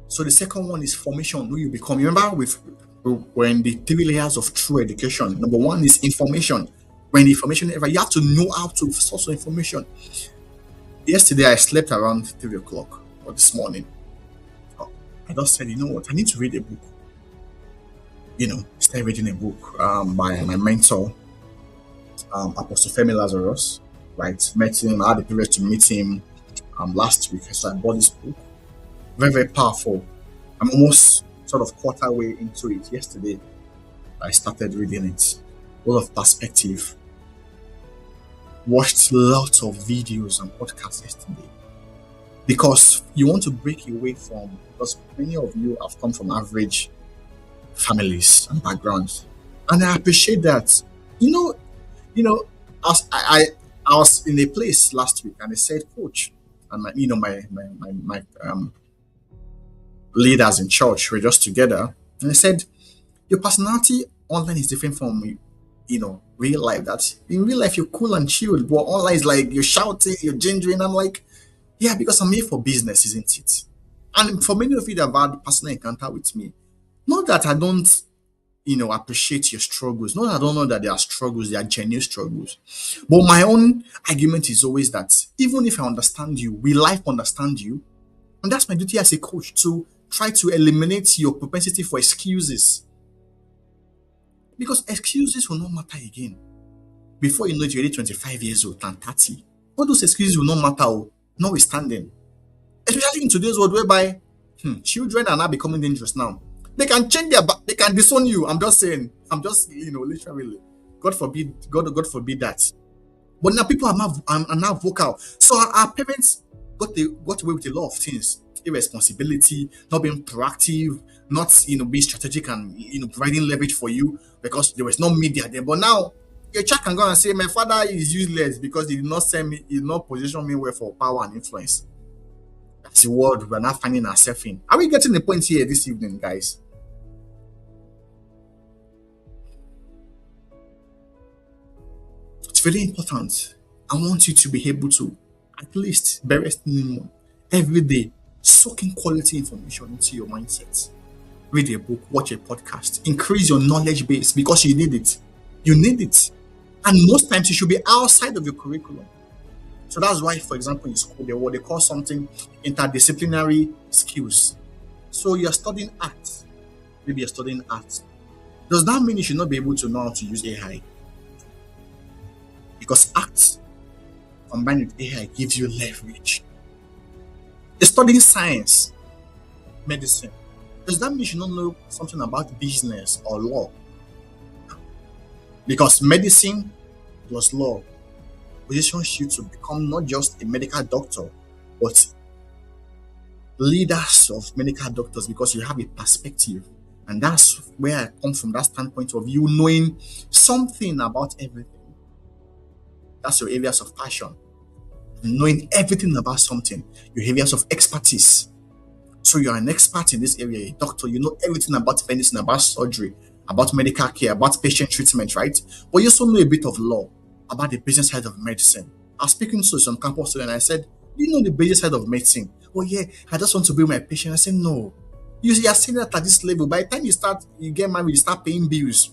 So the second one is formation, who you become. Remember, we're in the 3 layers of true education. Number 1 is information. When the information era, you have to know how to source information. Yesterday, I slept around 3 o'clock or this morning. I just said, you know what? I need to read a book. started reading a book by my mentor, Apostle Femi Lazarus. Right, met him. I had the privilege to meet him last week, so I bought this book. Very, very powerful. I'm almost sort of quarter way into it yesterday. I started reading it. A lot of perspective. Watched lots of videos and podcasts yesterday because you want to break away from, because many of you have come from average families and backgrounds, and I appreciate that. You know, as I was in a place last week and they said, Coach, and my leaders in church were just together, and they said, your personality online is different from real life. That in real life you're cool and chilled, but online is like you're shouting, you're gingering. I'm like, yeah, because I'm here for business, isn't it? And for many of you that have had personal encounter with me, not that I don't appreciate your struggles. Not that I don't know that there are struggles, they are genuine struggles. But my own argument is always that even if I understand you, will life understand you? And that's my duty as a coach, to try to eliminate your propensity for excuses. Because excuses will not matter again. Before you know it, you're already 25 years old and 30. All those excuses will not matter, notwithstanding. Especially in today's world whereby children are now becoming dangerous now. They can change they can disown you. I'm just saying. I'm just, literally. God forbid that. But now people are now vocal. So our parents got away with a lot of things. Irresponsibility, not being proactive, not being strategic and providing leverage for you because there was no media then. But now your child can go and say, my father is useless because he did not send me, he did not position me well for power and influence. That's the world we're not finding ourselves in. Are we getting the point here this evening, guys? It's very important. I want you to be able to, at least, barest minimum, every day, soak in quality information into your mindset. Read a book, watch a podcast, increase your knowledge base because you need it. You need it. And most times it should be outside of your curriculum. So that's why, for example, in school, what they call something interdisciplinary skills. So you're studying art. Maybe you're studying art. Does that mean you should not be able to know how to use AI? Because art combined with AI gives you leverage. You're studying science, medicine. Does that mean you should not know something about business or law? Because medicine plus law positions you to become not just a medical doctor, but leaders of medical doctors because you have a perspective. And that's where I come from, that standpoint of you knowing something about everything. That's your areas of passion. Knowing everything about something, your areas of expertise. So you're an expert in this area, a doctor, you know everything about medicine, about surgery, about medical care, about patient treatment, right? But you also know a bit of law about the business side of medicine. I was speaking to some campus student and I said, do you know the business side of medicine? Oh yeah, I just want to bring my patient. I said, no. You are seeing that at this level. By the time you get married, you start paying bills.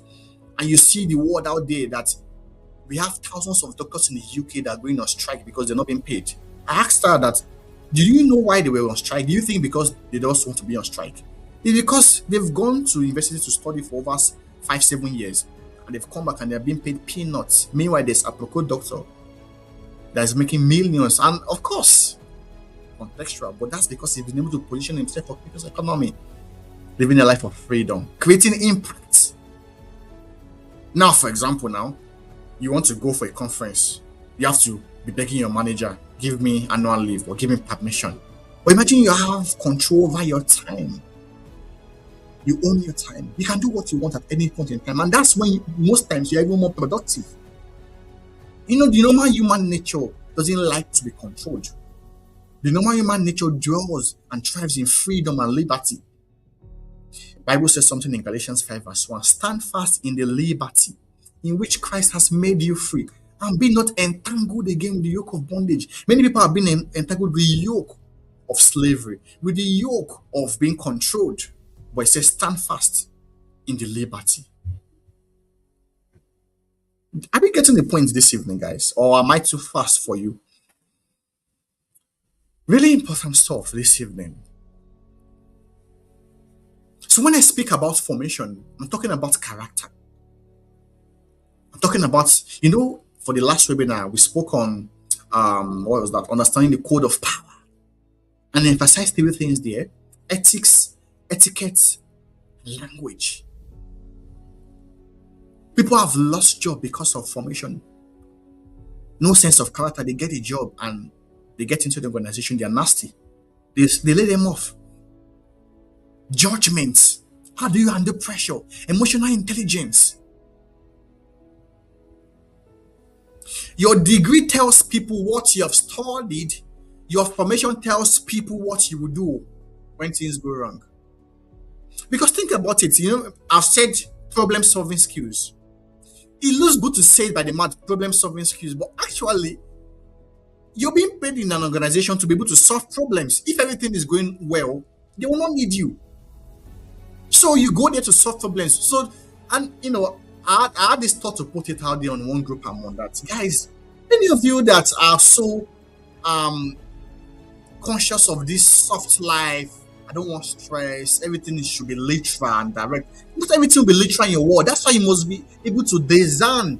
And you see the world out there that we have thousands of doctors in the UK that are going on strike because they're not being paid. I asked her that, do you know why they were on strike? Do you think because they just want to be on strike? It's because they've gone to university to study for over 5-7 years and they've come back and they're being paid peanuts. Meanwhile, there's a Aproco doctor that is making millions, and of course, contextual, but that's because he's been able to position himself for people's economy, living a life of freedom, creating impact. Now, for example, you want to go for a conference, you have to be begging your manager, give me annual leave or give me permission. But imagine you have control over your time. You own your time. You can do what you want at any point in time. And that's when most times you're even more productive. The normal human nature doesn't like to be controlled. The normal human nature dwells and thrives in freedom and liberty. The Bible says something in Galatians 5 verse 1. Stand fast in the liberty in which Christ has made you free, and be not entangled again with the yoke of bondage. Many people have been entangled with the yoke of slavery, with the yoke of being controlled. But it says, stand fast in the liberty. Are we getting the point this evening, guys? Or am I too fast for you? Really important stuff this evening. So when I speak about formation, I'm talking about character. I'm talking about, for the last webinar, we spoke on what was that? Understanding the code of power. And emphasized three things there: ethics, etiquette, language. People have lost job because of formation. No sense of character. They get a job and they get into the organization, they are nasty. They lay them off. Judgment. How do you handle pressure? Emotional intelligence. Your degree tells people what you have studied. Your formation tells people what you will do when things go wrong. Because think about it, I've said problem solving skills. It looks good to say it by the mouth, problem solving skills, but actually, you're being paid in an organization to be able to solve problems. If everything is going well, they will not need you. So you go there to solve problems. So, and I had this thought to put it out there on one group I'm on that. Guys, any of you that are so conscious of this soft life, I don't want stress, everything should be literal and direct. Not everything will be literal in your world. That's why you must be able to discern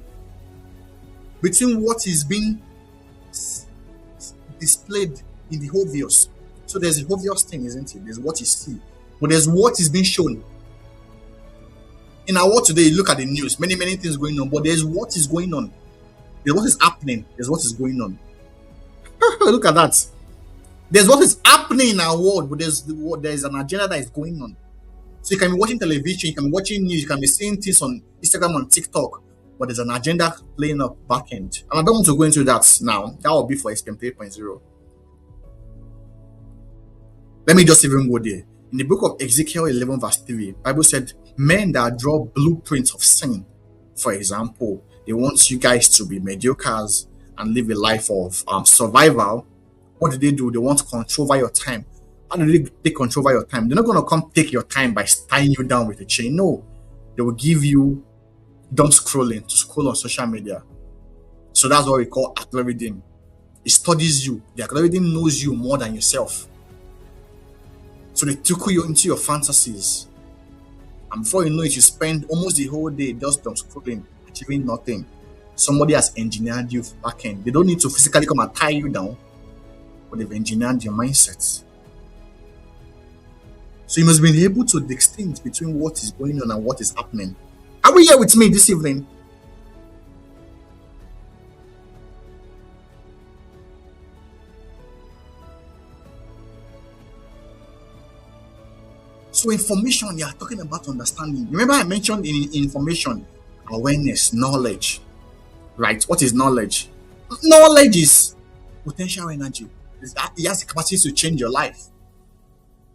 between what is being displayed in the obvious. So there's the obvious thing, isn't it? There's what you see, but there's what is being shown. In our world today, you look at the news, many things going on, but there's what is going on. There's what is happening. There's what is going on. Look at that. There's what is happening in our world, but there's an agenda that is going on. So you can be watching television, you can be watching news, you can be seeing things on Instagram and TikTok, but there's an agenda playing up back end. And I don't want to go into that now. That will be for SPM 3.0. Let me just even go there. In the book of Ezekiel 11 verse 3, Bible said, men that draw blueprints of sin, for example, they want you guys to be mediocres and live a life of survival. What do? They want control over your time. How do they take control over your time? They're not going to come take your time by tying you down with a chain. No, they will give you dumb scrolling to scroll on social media. So that's what we call algorithm. It studies you. The algorithm knows you more than yourself. So they trickle you into your fantasies. And before you know it, you spend almost the whole day just dumb scrolling, achieving nothing. Somebody has engineered you back end. They don't need to physically come and tie you down, but they've engineered your mindset. So you must be able to distinguish between what is going on and what is happening. Are we here with me this evening? So information, you are talking about understanding. Remember I mentioned in information, awareness, knowledge, right? What is knowledge? Knowledge is potential energy. It has the capacity to change your life,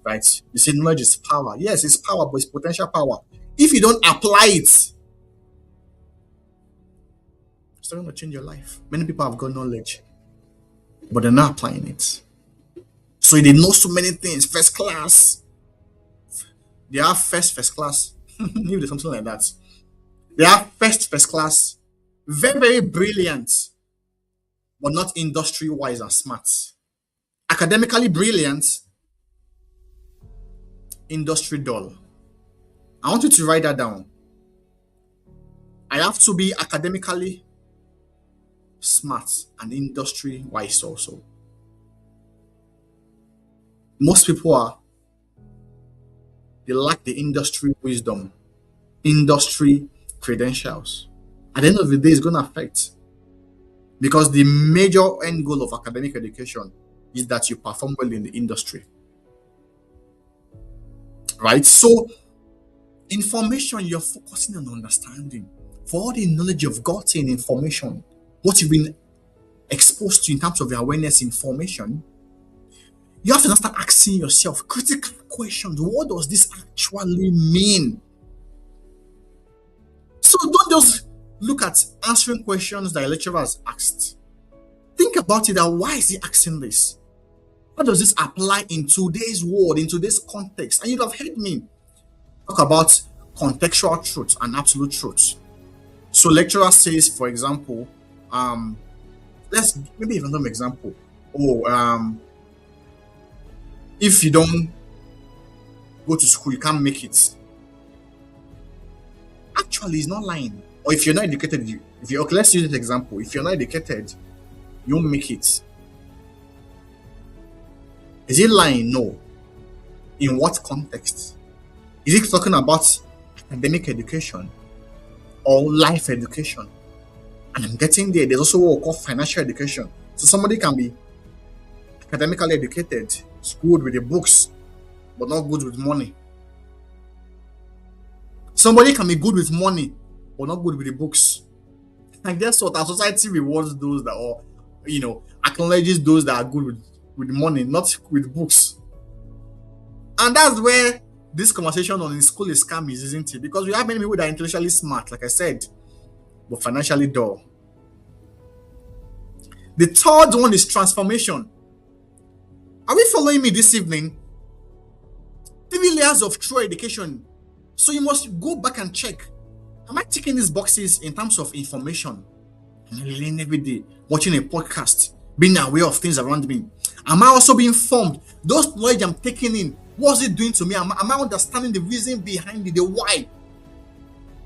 right? You say knowledge is power. Yes, it's power, but it's potential power. If you don't apply it, it's not going to change your life. Many people have got knowledge, but they're not applying it. So they know so many things, first class. They have first class. Maybe something like that. They have first class. Very brilliant, but not industry wise and smart. Academically brilliant, industry dull. I want you to write that down. I have to be academically smart and industry wise also. Most people they lack the industry wisdom, industry credentials. At the end of the day, it's going to affect. Because the major end goal of academic education is that you perform well in the industry. Right? So, information, you're focusing on understanding. For all the knowledge you've gotten, information, what you've been exposed to in terms of your awareness, information, you have to start asking yourself critical questions. What does this actually mean? So don't just look at answering questions that a lecturer has asked. Think about it. That why is he asking this? How does this apply in today's world, in today's context? And you'd have heard me talk about contextual truth and absolute truth. So lecturer says, for example, let's maybe even an example. If you don't go to school, you can't make it. Actually, he's not lying. Or if you're not educated, if you're okay, let's use this example. If you're not educated, you won't make it. Is he lying? No. In what context? Is he talking about academic education or life education? And I'm getting there. There's also what we call financial education. So somebody can be academically educated, schooled with the books, but not good with money. Somebody can be good with money, but not good with the books. And guess what? Our society rewards those that are, acknowledges those that are good with money, not with books. And that's where this conversation on in school is scam is, isn't it? Because we have many people that are intellectually smart, like I said, but financially dull. The third one is transformation. Are we following me this evening? 3 layers of true education. So you must go back and check. Am I ticking these boxes in terms of information? Am I learning every day, watching a podcast, being aware of things around me? Am I also being formed? Those knowledge I'm taking in, what's it doing to me? Am I understanding the reason behind it, the why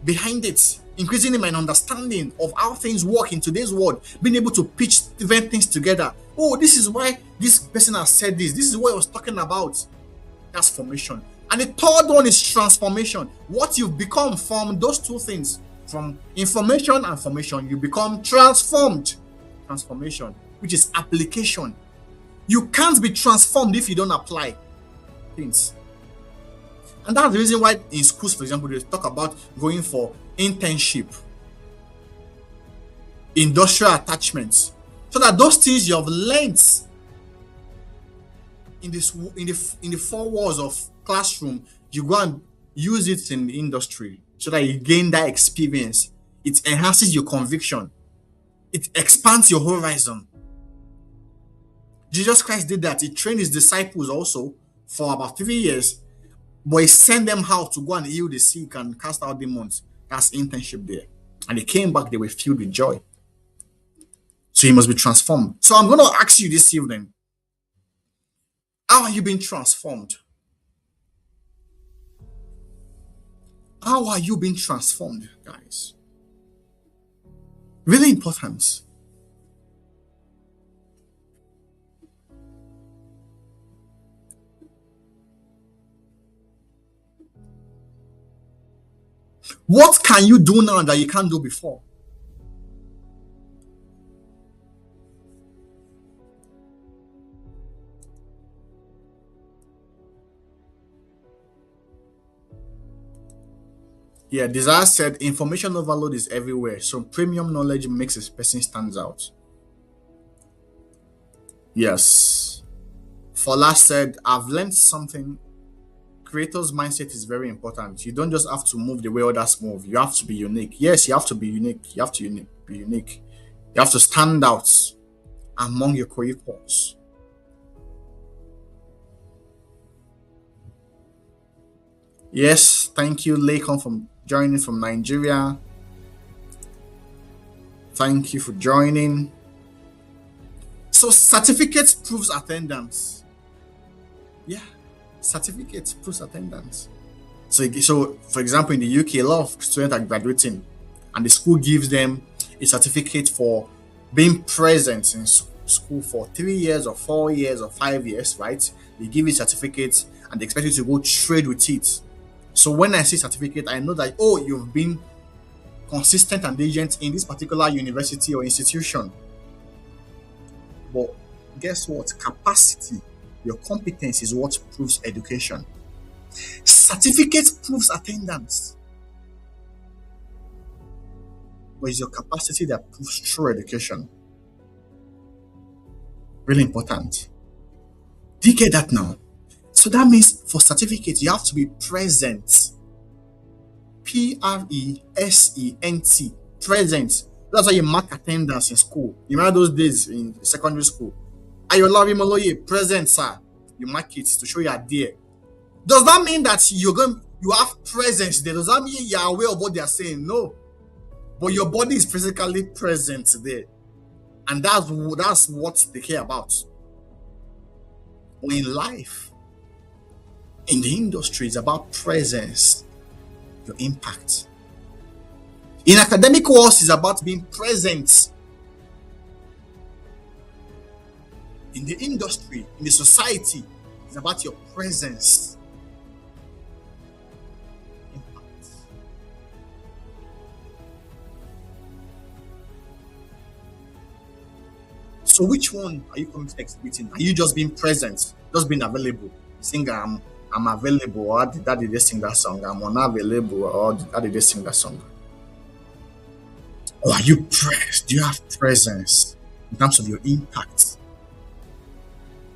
behind it? Increasing in my understanding of how things work in today's world, being able to pitch different things together. Oh, this is why this person has said this. This is what I was talking about. That's formation. And the third one is transformation. What you've become from those two things, from information and formation, you become transformed. Transformation, which is application. You can't be transformed if you don't apply things. And that's the reason why in schools, for example, they talk about going for internship, industrial attachments, so that those things you have learned in the four walls of classroom, you go and use it in the industry, so that you gain that experience. It enhances your conviction. It expands your horizon. Jesus Christ did that. He trained his disciples also for about 3 years, but he sent them out to go and heal the sick and cast out demons. That's internship there. And they came back, they were filled with joy. So you must be transformed. So I'm going to ask you this evening, how are you being transformed? How are you being transformed, guys? Really important. What can you do now that you can't do before? Yeah, Desire said information overload is everywhere, so premium knowledge makes a person stands out. Yes. Fola said, I've learned something. Creator's mindset is very important. You don't just have to move the way others move. You have to be unique. Yes, you have to be unique. You have to be unique. You have to stand out among your co-equals. Yes, thank you, Lakon, from joining from Nigeria. Thank you for joining. So certificate proves attendance. Yeah, certificate proves attendance. So for example, in the UK, a lot of students are graduating, and the school gives them a certificate for being present in school for 3 years or 4 years or 5 years, right? They give you certificates and they expect you to go trade with it. So when I say certificate, I know that, oh, you've been consistent and diligent in this particular university or institution. But guess what? Capacity, your competence is what proves education. Certificate proves attendance. But it's your capacity that proves true education. Really important. Do you get that now? So that means for certificates, you have to be present. Present. Present. That's why you mark attendance in school. You remember those days in secondary school? Ayolabi Maloye, present, sir. You mark it to show you are there. Does that mean that you have presence there? Does that mean you are aware of what they are saying? No. But your body is physically present there. And that's what they care about. But in life, In the industry, it's about presence, your impact. In academic walls, it's about being present. In the industry, in the society, it's about your presence. Impact. So which one are you committed to exhibiting? Are you just being present, just being available? Sing I'm available, or did that did they sing that song? I'm unavailable, or did that did they sing that song? Or are you pressed? Do you have presence in terms of your impact?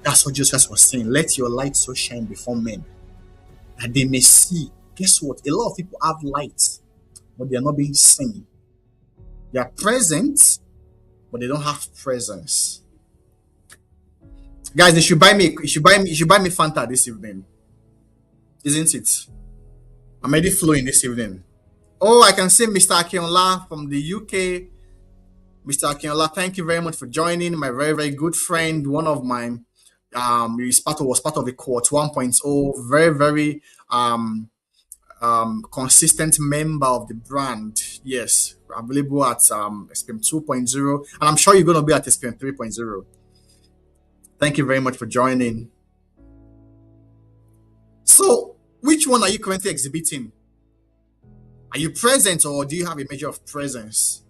That's what Jesus was saying. Let your light so shine before men that they may see. Guess what? A lot of people have light, but they are not being seen. They are present, but they don't have presence. Guys, they should buy me. You should buy me Fanta this evening, isn't it? I'm already flowing this evening. Oh, I can see Mr. Akinola from the UK. Mr. Akinola, thank you very much for joining. My very, very good friend, one of my was part of the court 1.0, very, very consistent member of the brand. Yes, available at SPM 2.0, and I'm sure you're going to be at SPM 3.0. Thank you very much for joining. So, which one are you currently exhibiting? Are you present, or do you have a measure of presence?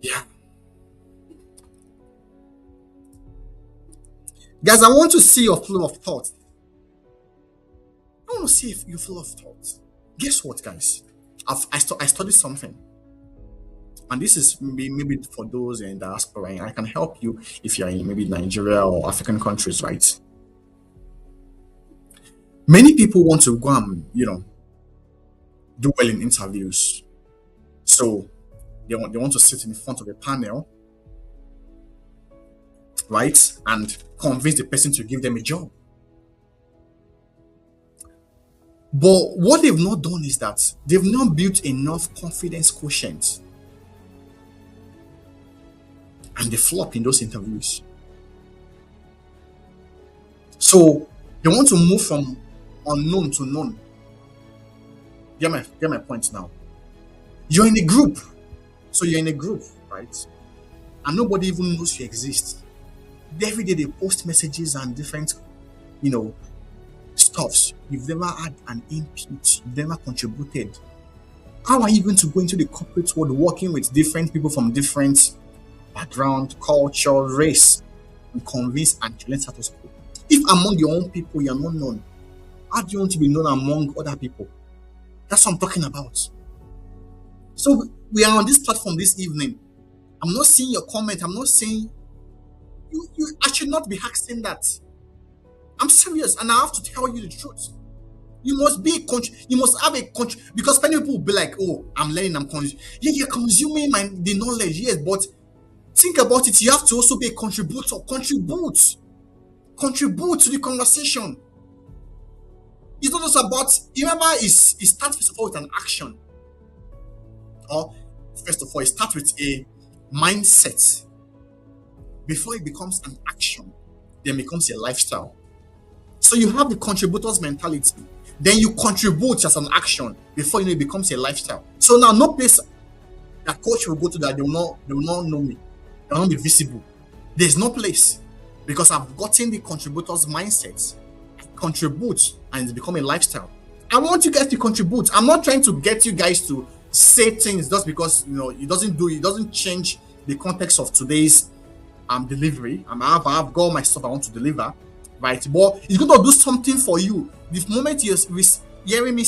Yeah. Guys, I want to see your flow of thought. I want to see if you flow of thought. Guess what, guys? I studied something. And this is maybe for those in diaspora. I can help you if you're in maybe Nigeria or African countries, right? Many people want to go and, do well in interviews. So they want to sit in front of a panel, right? And convince the person to give them a job. But what they've not done is that they've not built enough confidence quotient. And they flop in those interviews. So they want to move from unknown to known. Get my point now. You're in a group. So you're in a group, right? And nobody even knows you exist. Every day they post messages and different, stuffs. You've never had an input. You've never contributed. How are you going to go into the corporate world working with different people from different background, culture, race, and convince and challenge status quo? If among your own people you're not known, how do you want to be known among other people? That's what I'm talking about. So we are on this platform this evening. I'm not seeing your comment. I'm not saying I should not be asking that. I'm serious, and I have to tell you the truth. You must be you must have a because many people will be like, "Oh, I'm learning, I'm consuming." Yeah, you're consuming the knowledge, yes, but think about it. You have to also be a contributor. Contribute to the conversation. It's not just about. Remember, it starts first of all with an action, or first of all, it starts with a mindset. Before it becomes an action, then becomes a lifestyle. So you have the contributor's mentality, then you contribute as an action before it becomes a lifestyle. So now, no place that coach will go to that they will not know me, they will not be visible. There's no place because I've gotten the contributor's mindset. I contribute and it's become a lifestyle. I want you guys to contribute. I'm not trying to get you guys to say things just because it doesn't change the context of today's delivery. I've got all my stuff I want to deliver, right? But it's going to do something for you. The moment you're hearing me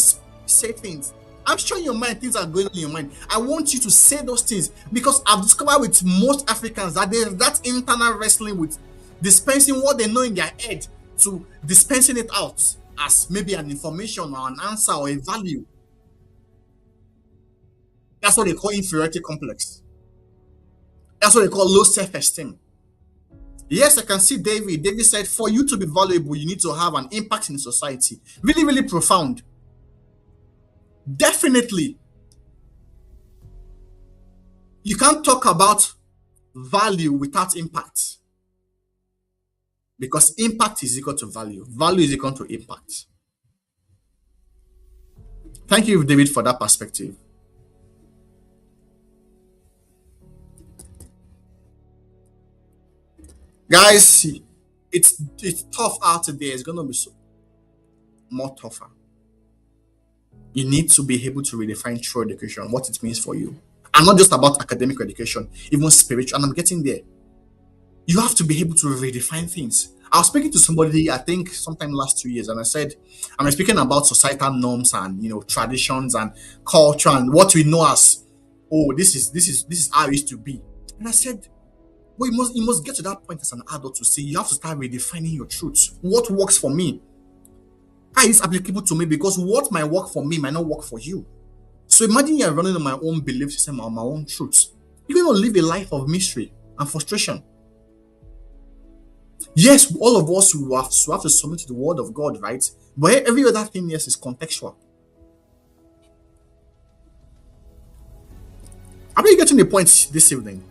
say things, I'm sure in your mind things are going on in your mind. I want you to say those things because I've discovered with most Africans that there's that internal wrestling with dispensing what they know in their head to dispensing it out as maybe an information or an answer or a value. That's what they call inferiority complex. That's what they call low self-esteem. Yes, I can see David. David said, for you to be valuable, you need to have an impact in society. Really, really profound. Definitely. You can't talk about value without impact. because impact is equal to value. Value is equal to impact. Thank you, David, for that perspective. Guys, it's tough out there. It's gonna be more tougher. You need to be able to redefine true education, what it means for you. And not just about academic education, even spiritual. And I'm getting there. You have to be able to redefine things. I was speaking to somebody, I think sometime last 2 years, and I said, I'm speaking about societal norms and traditions and culture and what we know as, oh, this is how it used to be. And I said, well, you must get to that point as an adult to say you have to start redefining your truth. What works for me? How is applicable to me? Because what might work for me might not work for you. So imagine you're running on my own belief system, on my own truth. You're going to live a life of mystery and frustration. Yes, all of us will have to submit to the word of God, right? But every other thing, yes, is contextual. Are you getting the point this evening?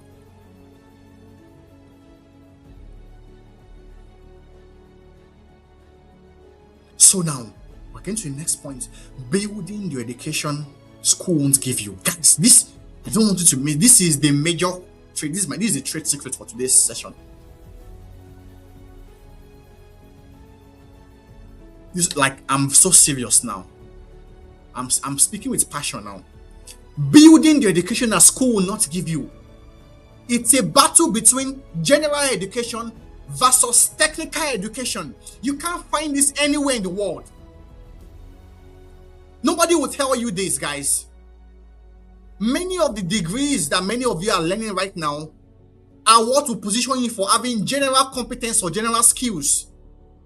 So now, we're getting to the next point. Building your education school won't give you. Guys, this, I don't want you to miss. This is the major trade. This is the trade secret for today's session. This, like, I'm so serious now. I'm speaking with passion now. Building the education that school will not give you. It's a battle between general education versus technical education. You can't find this anywhere in the world. Nobody will tell you this, guys. Many of the degrees that many of you are learning right now are what will position you for having general competence or general skills.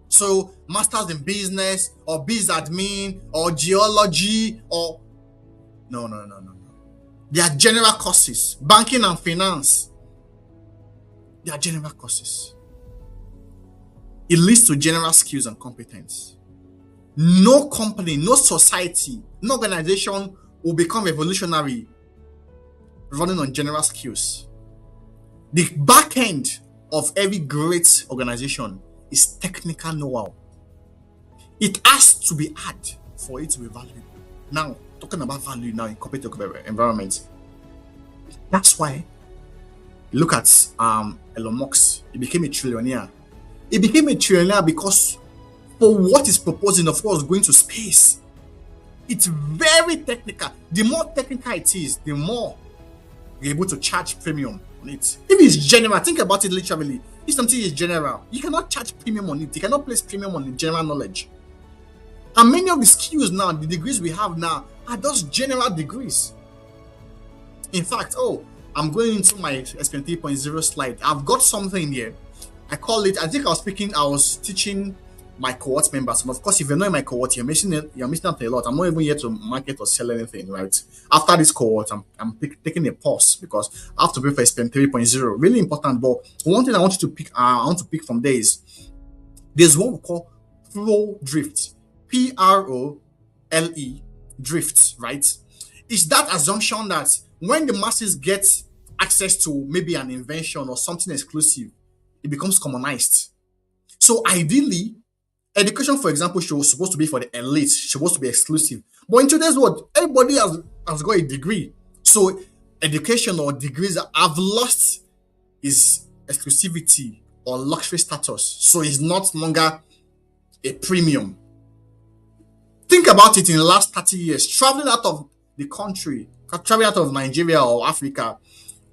So, masters in business or biz admin or geology or no. They are general courses. Banking and finance. They are general courses. It leads to general skills and competence. No company, no society, no organization will become revolutionary running on general skills. The back end of every great organization is technical know-how. It has to be had for it to be valuable. Now, talking about value now in competitive environments. That's why look at Elon Musk. He became a trillionaire. He became a trillionaire because for what he's proposing, of course, going to space. It's very technical. The more technical it is, the more you're able to charge premium on it. If it's general, think about it literally. If something is general, you cannot charge premium on it. You cannot place premium on the general knowledge. And many of the skills now, the degrees we have now, are just general degrees. In fact, I'm going into my SPM 3.0 slide. I've got something here. I was teaching my cohort members. And of course, if you're not in my cohort, you're missing out a lot. I'm not even here to market or sell anything, right? After this cohort, I'm taking a pause because I have to prepare for SPM 3.0. Really important. But one thing I want to pick from there is there's what we call flow drift. PROLE drift, right? It's that assumption that when the masses get access to maybe an invention or something exclusive, it becomes commonized. So ideally, education, for example, was supposed to be for the elite, supposed to be exclusive. But in today's world, everybody has got a degree. So education or degrees have lost its exclusivity or luxury status. So it's not longer a premium. Think about it in the last 30 years. Traveling out of the country, traveling out of Nigeria or Africa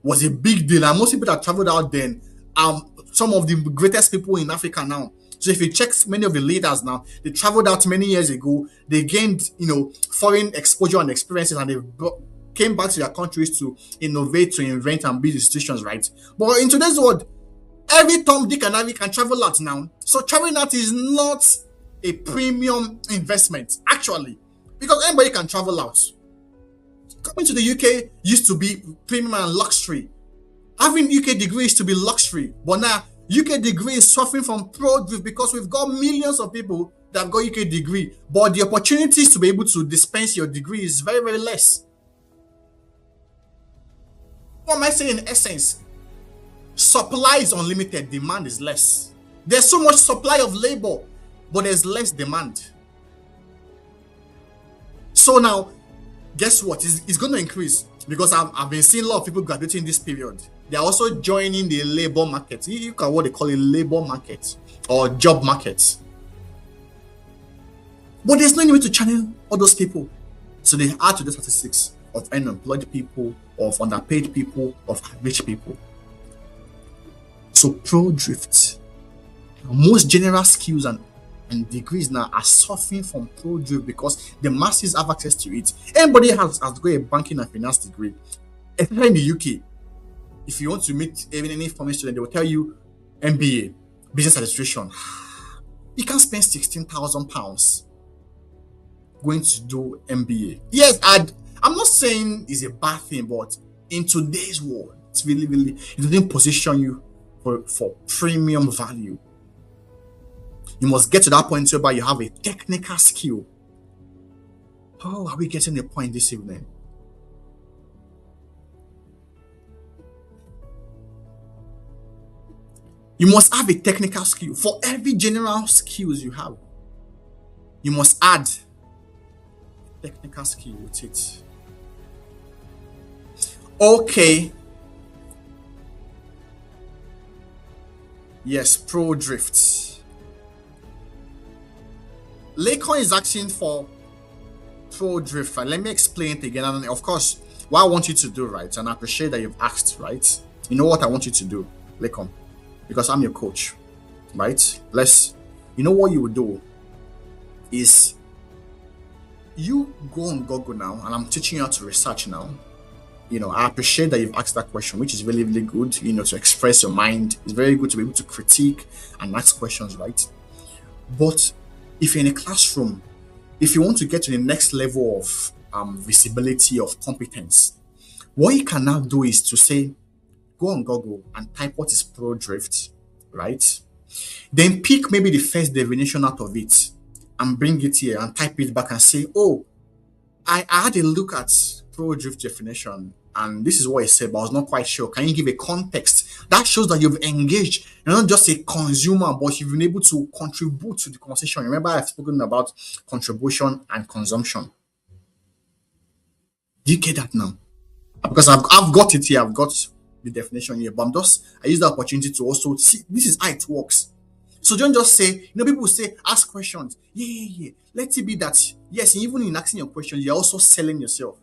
was a big deal. And most people that traveled out then are some of the greatest people in Africa now. So if you check many of the leaders now, they traveled out many years ago. They gained, foreign exposure and experiences, and they came back to their countries to innovate, to invent, and build institutions, right? But in today's world, every Tom, Dick, and Harry can travel out now. So traveling out is not a premium investment, actually, because anybody can travel out. Coming to the UK used to be premium and luxury. Having UK degree used to be luxury, but now UK degree is suffering from pro drift because we've got millions of people that have got UK degree, but the opportunities to be able to dispense your degree is very, very less. What am I saying in essence? Supply is unlimited, demand is less. There's so much supply of labor, but there's less demand. So now, guess what? It's going to increase because I've been seeing a lot of people graduating this period. They're also joining the labor market. You can what they call a labor market or job market. But there's no way to channel all those people. So they add to the statistics of unemployed people, of underpaid people, of rich people. So pro drift. Most general skills and degrees now are suffering from pro drift because the masses have access to it. Anybody has got a banking and finance degree, especially in the UK. If you want to meet any foreign student, they will tell you MBA, business administration. You can't spend £16,000 going to do MBA. Yes, I'm not saying it's a bad thing, but in today's world, it's really, it doesn't position you for premium value. You must get to that point whereby you have a technical skill. How are we getting the point this evening? You must have a technical skill. For every general skills you have, you must add technical skill with it. Okay. Yes, pro drift. Lakon is asking for pro drift. Right? Let me explain it again. And of course, what I want you to do, right? And I appreciate that you've asked, right? You know what I want you to do, Lakon, because I'm your coach, right? You know what you will do is you go on Google now, and I'm teaching you how to research now. I appreciate that you've asked that question, which is really, really good, to express your mind. It's very good to be able to critique and ask questions, right? But if you're in a classroom, if you want to get to the next level of visibility of competence, what you can now do is to say, go on Google and type what is pro drift, right? Then pick maybe the first definition out of it and bring it here and type it back and say, oh, I had a look at pro drift definition and this is what it said, but I was not quite sure. Can you give a context? That shows that you've engaged. You're not just a consumer, but you've been able to contribute to the conversation. Remember, I've spoken about contribution and consumption. Do you get that now? Because I've got it here. I've got the definition here, but I use the opportunity to also see this is how it works. So don't just say, people say, ask questions. Yeah. Let it be that, yes, even in asking your questions, you're also selling yourself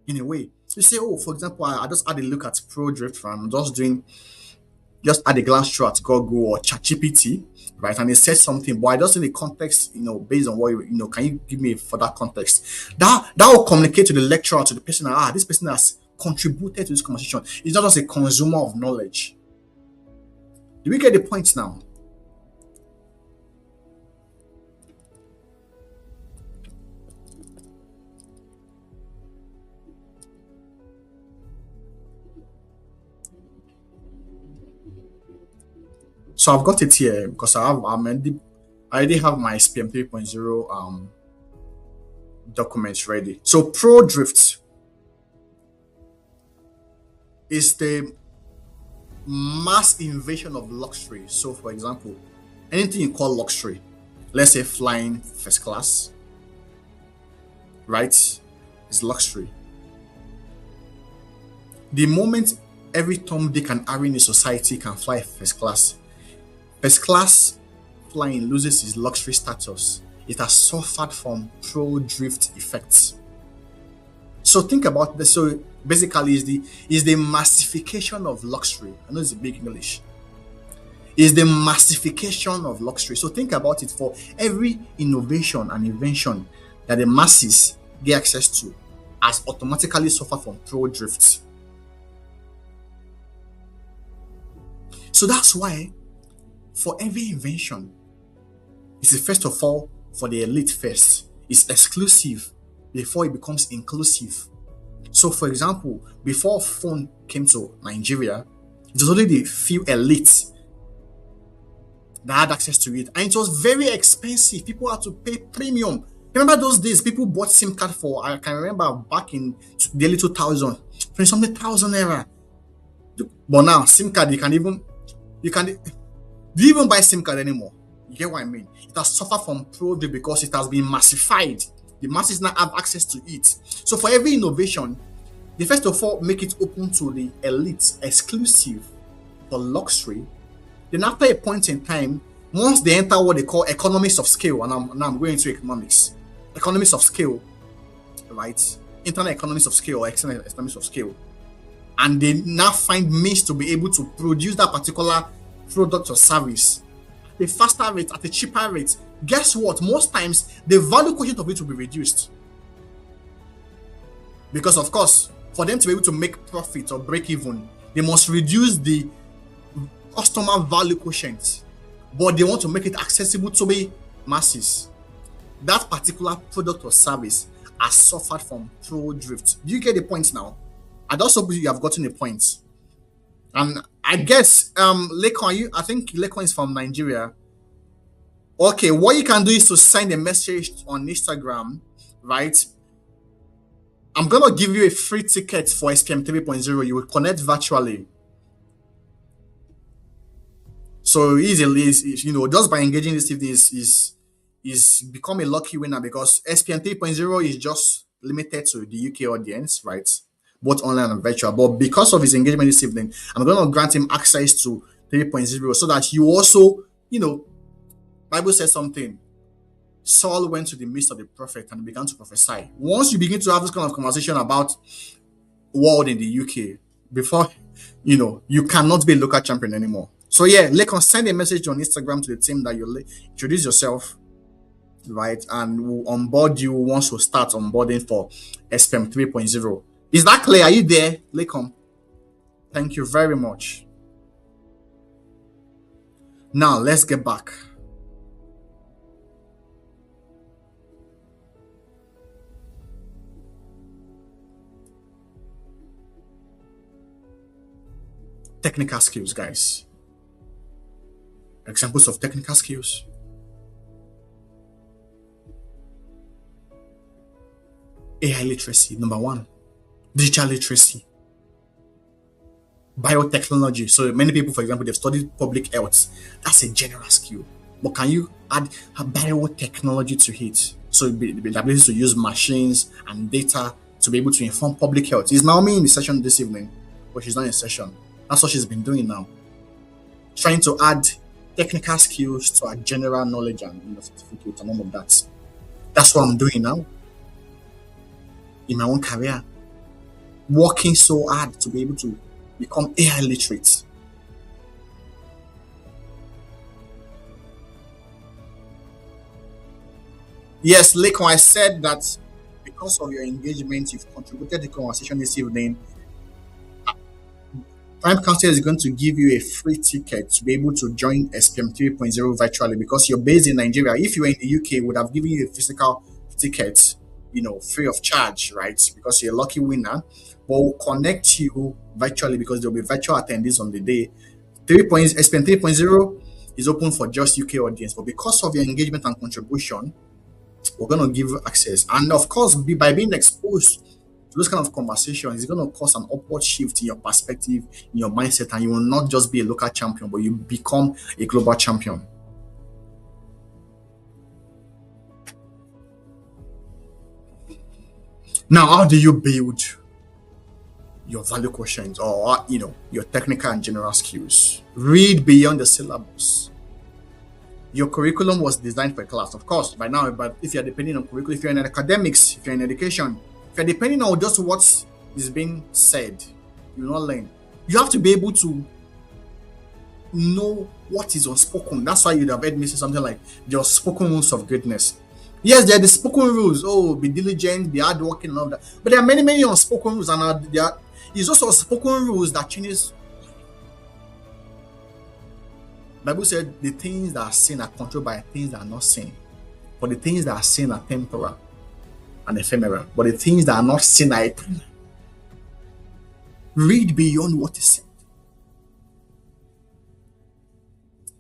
in a way. You say, oh, for example, I just had a look at pro drift from just had a glance through at Google or ChatGPT, right? And it said something, but I just need the context, based on what can you give me for that context? That will communicate to the lecturer, to the person, this person has contributed to this conversation. It's not just a consumer of knowledge. Do we get the point now? So I've got it here because I already have my SPM 3.0 documents ready. So pro drift is the mass invasion of luxury. So for example, anything you call luxury, let's say flying first class, right, is luxury. The moment every Tom, Dick and Harry in a society can fly first class flying loses its luxury status. It has suffered from pro drift effects. So think about this. So basically is the massification of luxury. I know it's a big English. Is the massification of luxury. So think about it. For every innovation and invention that the masses get access to has automatically suffered from pro drift. So that's why for every invention, it's first of all for the elite first. It's exclusive before it becomes inclusive. So for example, before phone came to Nigeria, it was only the few elites that had access to it. And it was very expensive. People had to pay premium. Remember those days, people bought SIM card for, I can remember back in the early 2000, 20-something thousand era. But now, SIM card, you can Do you even buy SIM card anymore? You get what I mean? It has suffered from pro because it has been massified. The masses now have access to it. So for every innovation, they first of all make it open to the elite, exclusive for luxury. Then after a point in time, once they enter what they call economies of scale, and now I'm going into economics, economies of scale, right? Internal economies of scale or external economies of scale, and they now find means to be able to produce that particular product or service at a faster rate, at a cheaper rate. Guess what? Most times the value quotient of it will be reduced. Because of course, for them to be able to make profit or break even, they must reduce the customer value quotient. But they want to make it accessible to the masses. That particular product or service has suffered from pro drift. Do you get the point now? I'd also believe you have gotten the point. And I guess Lekon, I think Lekon is from Nigeria. Okay, what you can do is to send a message on Instagram, right? I'm gonna give you a free ticket for SPM 3.0. You will connect virtually. So easily, just by engaging this evening is become a lucky winner, because SPM 3.0 is just limited to the UK audience, right? Both online and virtual. But because of his engagement this evening, I'm going to grant him access to 3.0 so that you also, Bible says something. Saul went to the midst of the prophet and began to prophesy. Once you begin to have this kind of conversation about world in the UK, before, you cannot be a local champion anymore. So yeah, Lekon, send a message on Instagram to the team that you introduce yourself, right? And we'll onboard you once we start onboarding for SPM 3.0. Is that clear? Are you there, Lekon? Thank you very much. Now, let's get back. Technical skills, guys. Examples of technical skills. AI literacy, number one. Digital literacy. Biotechnology. So many people, for example, they've studied public health. That's a general skill. But can you add a biotechnology to it? So the ability to use machines and data to be able to inform public health. Is Naomi in the session this evening? But she's not in session. That's what she's been doing now. Trying to add technical skills to our general knowledge and certificate and all of that. That's what I'm doing now in my own career. Working so hard to be able to become AI literate. Yes, Lekon, I said that because of your engagement, you've contributed to the conversation this evening. Prime Council is going to give you a free ticket to be able to join SPM 3.0 virtually, because you're based in Nigeria. If you were in the UK, would have given you a physical ticket, free of charge, right? Because you're a lucky winner. But we'll connect you virtually because there'll be virtual attendees on the day. SPM 3.0 is open for just UK audience, but because of your engagement and contribution, we're going to give you access. And of course, by being exposed to those kind of conversations, it's going to cause an upward shift in your perspective, in your mindset, and you will not just be a local champion, but you become a global champion. Now, how do you build your value quotient or your technical and general skills? Read beyond the syllabus. Your curriculum was designed for a class, of course, by now. But if you're depending on curriculum, if you're in academics, if you're in education, if you're depending on just what is being said, you will not learn. You have to be able to know what is unspoken. That's why you'd have heard me say something like the unspoken rules of greatness. Yes, there are the spoken rules. Oh, be diligent, be hardworking, and all that. But there are many, many unspoken rules, and it's also unspoken rules that changes. Bible said the things that are seen are controlled by things that are not seen. But the things that are seen are temporal and ephemeral. But the things that are not seen are eternal. Read beyond what is said.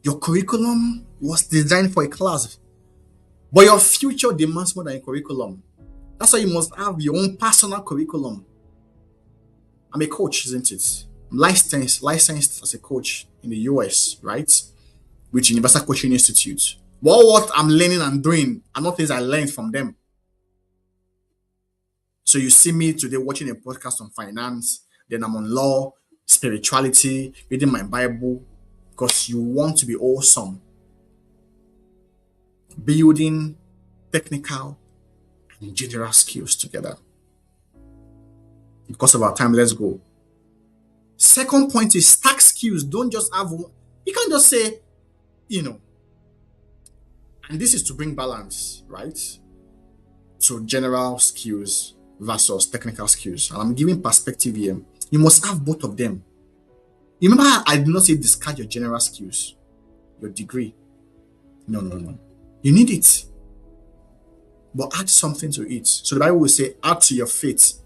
Your curriculum was designed for a class, but your future demands more than a curriculum. That's why you must have your own personal curriculum. I'm a coach, isn't it? I'm licensed as a coach in the US, right? with Universal Coaching Institute. What I'm learning and doing are not things I learned from them. So you see me today watching a podcast on finance, then I'm on law, spirituality, reading my Bible, because you want to be awesome. Building technical and general skills together. Because of our time, let's go. Second point is stack skills. Don't just have one. You can't just say, and this is to bring balance, right? So general skills versus technical skills. And I'm giving perspective here. You must have both of them. You remember how I did not say discard your general skills, your degree. No. You need it. But add something to it. So the Bible will say, add to your faith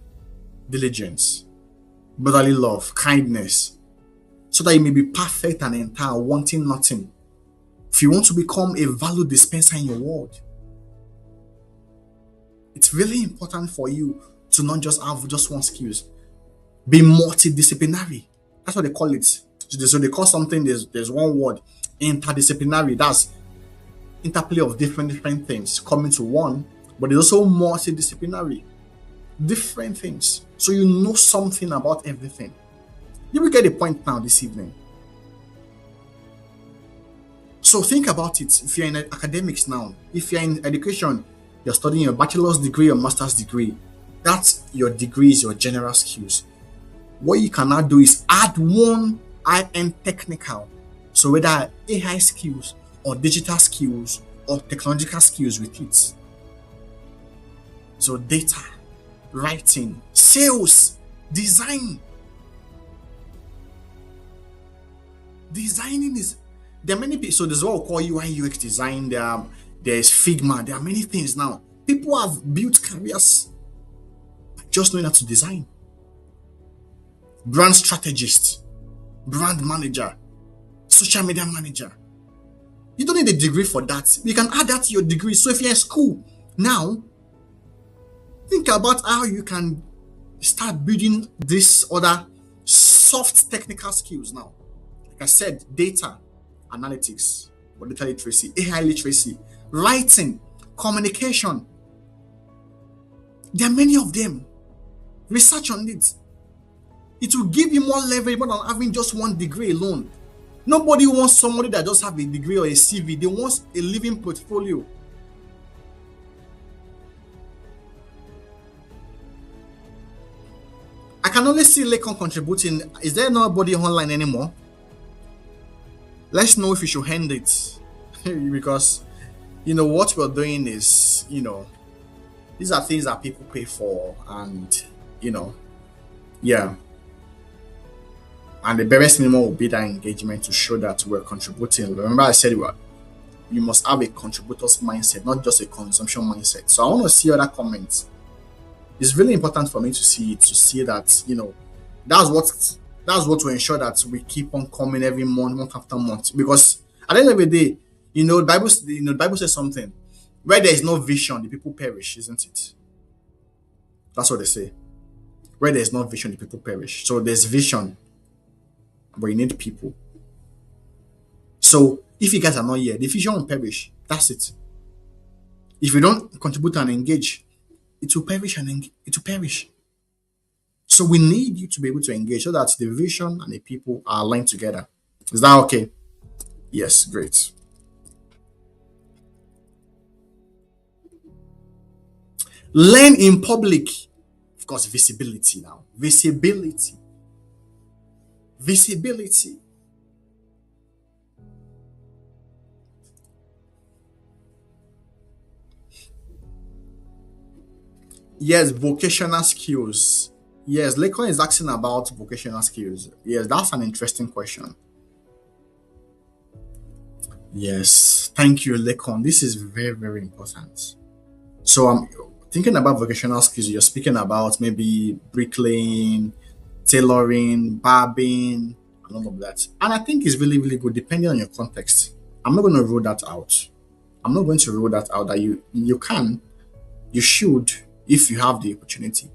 diligence, brotherly love, kindness, so that you may be perfect and entire, wanting nothing. If you want to become a value dispenser in your world, it's really important for you to not just have just one skills. Be multidisciplinary. That's what they call it. So they call something, there's one word, interdisciplinary. That's interplay of different things coming to one, but there's also multidisciplinary. Different things. So you know something about everything. You will get the point now this evening. So think about it. If you're in academics now, if you're in education, you're studying your bachelor's degree or master's degree, that's your degree, is your general skills. What you can now do is add one high-end technical. So whether AI skills or digital skills or technological skills with it. So data, writing, sales, design. Designing is, there are many people. So there's what we call UI UX design. There's Figma. There are many things now. People have built careers by just knowing how to design. Brand strategist, brand manager, social media manager. You don't need a degree for that. You can add that to your degree. So if you're in school now, think about how you can start building this other soft technical skills now. Like I said, data analytics, or data literacy, AI literacy, writing, communication. There are many of them. Research on it. It will give you more leverage more than having just one degree alone. Nobody wants somebody that just have a degree or a CV. They want a living portfolio. I can only see Lekon contributing. Is there nobody online anymore? Let's know if you should end it. Because, what we're doing is, these are things that people pay for. And, yeah. And the barest minimum will be that engagement to show that we're contributing. Remember I said you must have a contributor's mindset, not just a consumption mindset. So I want to see other comments. It's really important for me to see it, to see that, that's what will ensure that we keep on coming every month after month. Because at the end of the day, the Bible says something. Where there is no vision, the people perish, isn't it? That's what they say. Where there is no vision, the people perish. So there's vision, but you need people. So if you guys are not here, the vision will perish. That's it. If you don't contribute and engage, it will perish it will perish. So we need you to be able to engage so that the vision and the people are aligned together. Is that okay? Yes, great. Learn in public. Of course, visibility now. Visibility. Yes, vocational skills. Yes, Lekon is asking about vocational skills. Yes, that's an interesting question. Yes, thank you, Lekon. This is very, very important. So I'm thinking about vocational skills. You're speaking about maybe bricklaying, tailoring, barbing, and all of that. And I think it's really, really good depending on your context. I'm not going to rule that out. I'm not going to rule that out that you should, if you have the opportunity.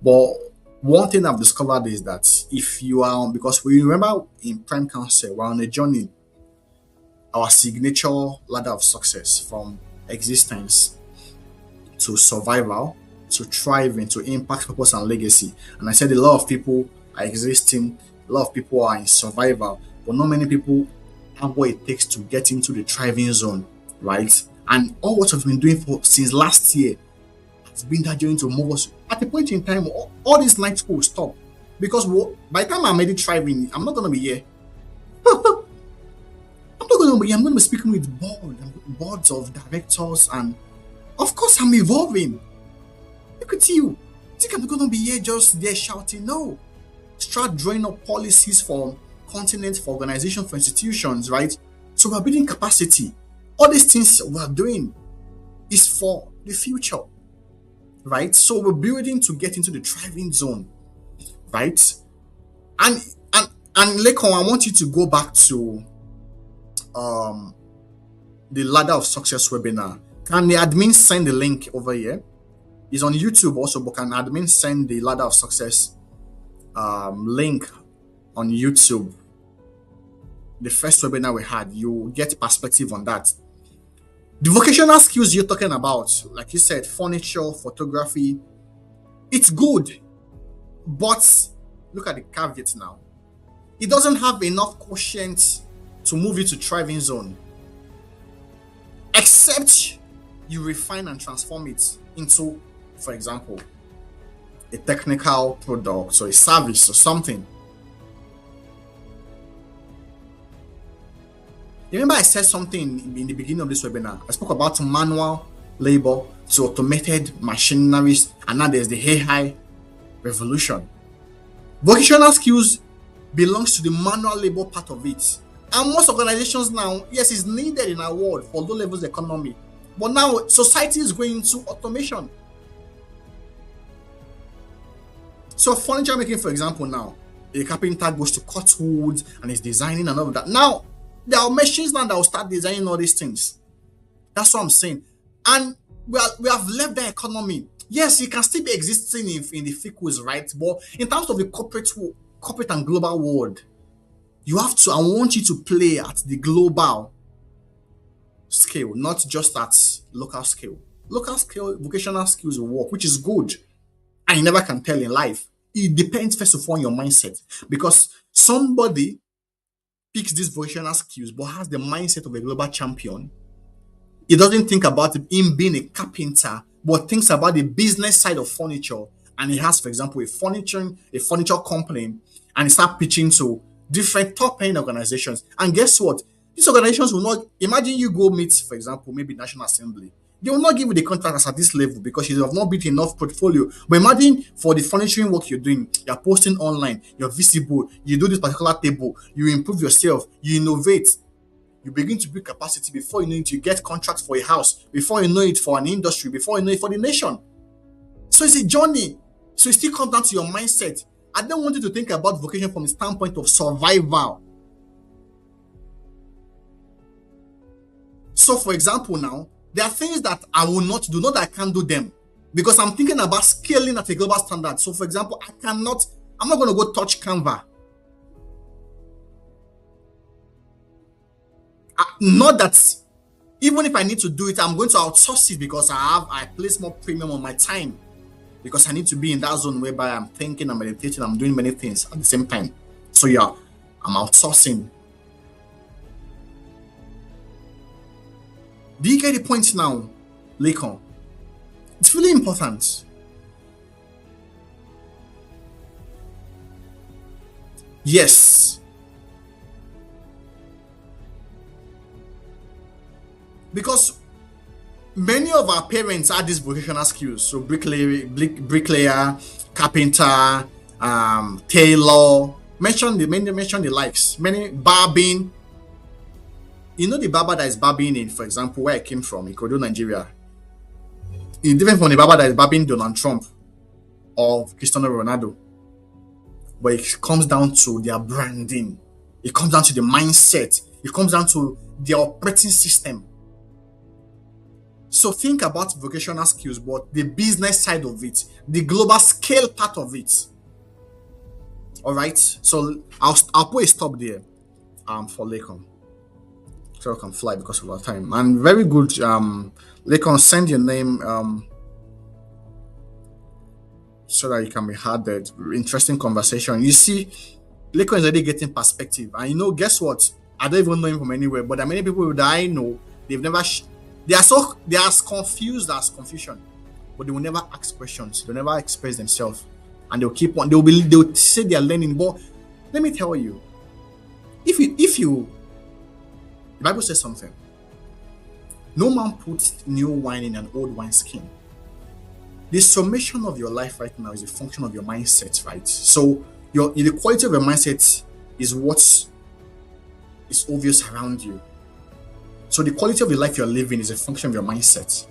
But one thing I've discovered is that if you are, because we remember in Prime Council, we're on a journey. our signature ladder of success from existence to survival to thriving to impact, purpose, and legacy. And I said a lot of people are existing, a lot of people are in survival, but not many people have what it takes to get into the thriving zone, right? And all what I've been doing for since last year has been that journey to move us. At a point in time, all these night school will stop because by the time I'm already thriving, I'm not gonna be here. I'm not gonna be here. I'm gonna be speaking with boards of directors, and of course I'm evolving. Look at you. You think I'm gonna be here just there shouting? No. Start drawing up policies for continents, for organizations, for institutions, right? So we're building capacity. All these things we're doing is for the future, right? So we're building to get into the thriving zone, right? And and Lekon, I want you to go back to the Ladder of Success webinar. Can the admin send the link over here? It's on YouTube also, but can admin send the Ladder of Success link on YouTube? The first webinar we had, you get perspective on that. The vocational skills you're talking about, like you said, furniture, photography, it's good, but look at the caveat now. It doesn't have enough quotient to move you to thriving zone, except you refine and transform it into, for example, a technical product or a service or something. Remember I said something in the beginning of this webinar. I spoke about manual labor to automated machineries, and now there's the AI revolution. Vocational skills belongs to the manual labor part of it. And most organizations now, yes, it's needed in our world for low levels economy. But now society is going into automation. So furniture making, for example, now, a carpenter goes to cut wood and is designing and all of that. Now, there are machines now that will start designing all these things. That's what I'm saying. And we have left the economy. Yes, it can still be existing in the ficus, right? But in terms of the corporate and global world, you have to, I want you to play at the global scale, not just at local scale. Local scale, vocational skills will work, which is good. And you never can tell in life. It depends first of all on your mindset. Because somebody picks these vocational skills but has the mindset of a global champion. He doesn't think about him being a carpenter, but thinks about the business side of furniture. And he has, for example, a furniture company, and he starts pitching to different top-end organizations. And guess what? These organizations will not, imagine you go meet, for example, maybe National Assembly. They will not give you the contractors at this level because you have not built enough portfolio. But imagine for the furnituring work you're doing, you're posting online, you're visible, you do this particular table, you improve yourself, you innovate, you begin to build capacity. Before you know it, you get contracts for a house. Before you know it, for an industry. Before you know it, for the nation. So it's a journey. So it still comes down to your mindset. I don't want you to think about vocation from the standpoint of survival. So, for example, now, there are things that I will not do, not that I can't do them, because I'm thinking about scaling at a global standard. So, for example, I'm not going to go touch Canva. Not that even if I need to do it, I'm going to outsource it because I place more premium on my time, because I need to be in that zone whereby I'm thinking, I'm meditating, I'm doing many things at the same time. So yeah, I'm outsourcing. Do you get the point now, Lekon? It's really important. Yes. Because many of our parents had these vocational skills. So bricklayer, carpenter, tailor, mention the likes. Many barbing. You know the barber that is barbing in, for example, where I came from, in Kodo, Nigeria. It's different from the barber that is barbing Donald Trump or Cristiano Ronaldo. But it comes down to their branding. It comes down to the mindset. It comes down to their operating system. So think about vocational skills, but the business side of it, the global scale part of it. All right. So I'll put a stop there for Lekon. so I can fly because of our time. And very good. They can send your name so that you can be had that interesting conversation. You see, Lekon is already getting perspective, and guess what? I don't even know him from anywhere, but there are many people that I know. They've never. They are as confused as confusion, but they will never ask questions. They'll never express themselves, and they'll keep on. They'll say they are learning, but let me tell you, if you, the Bible says something. No man puts new wine in an old wineskin. The summation of your life right now is a function of your mindset, right? So the quality of your mindset is what is obvious around you. So the quality of the life you're living is a function of your mindset.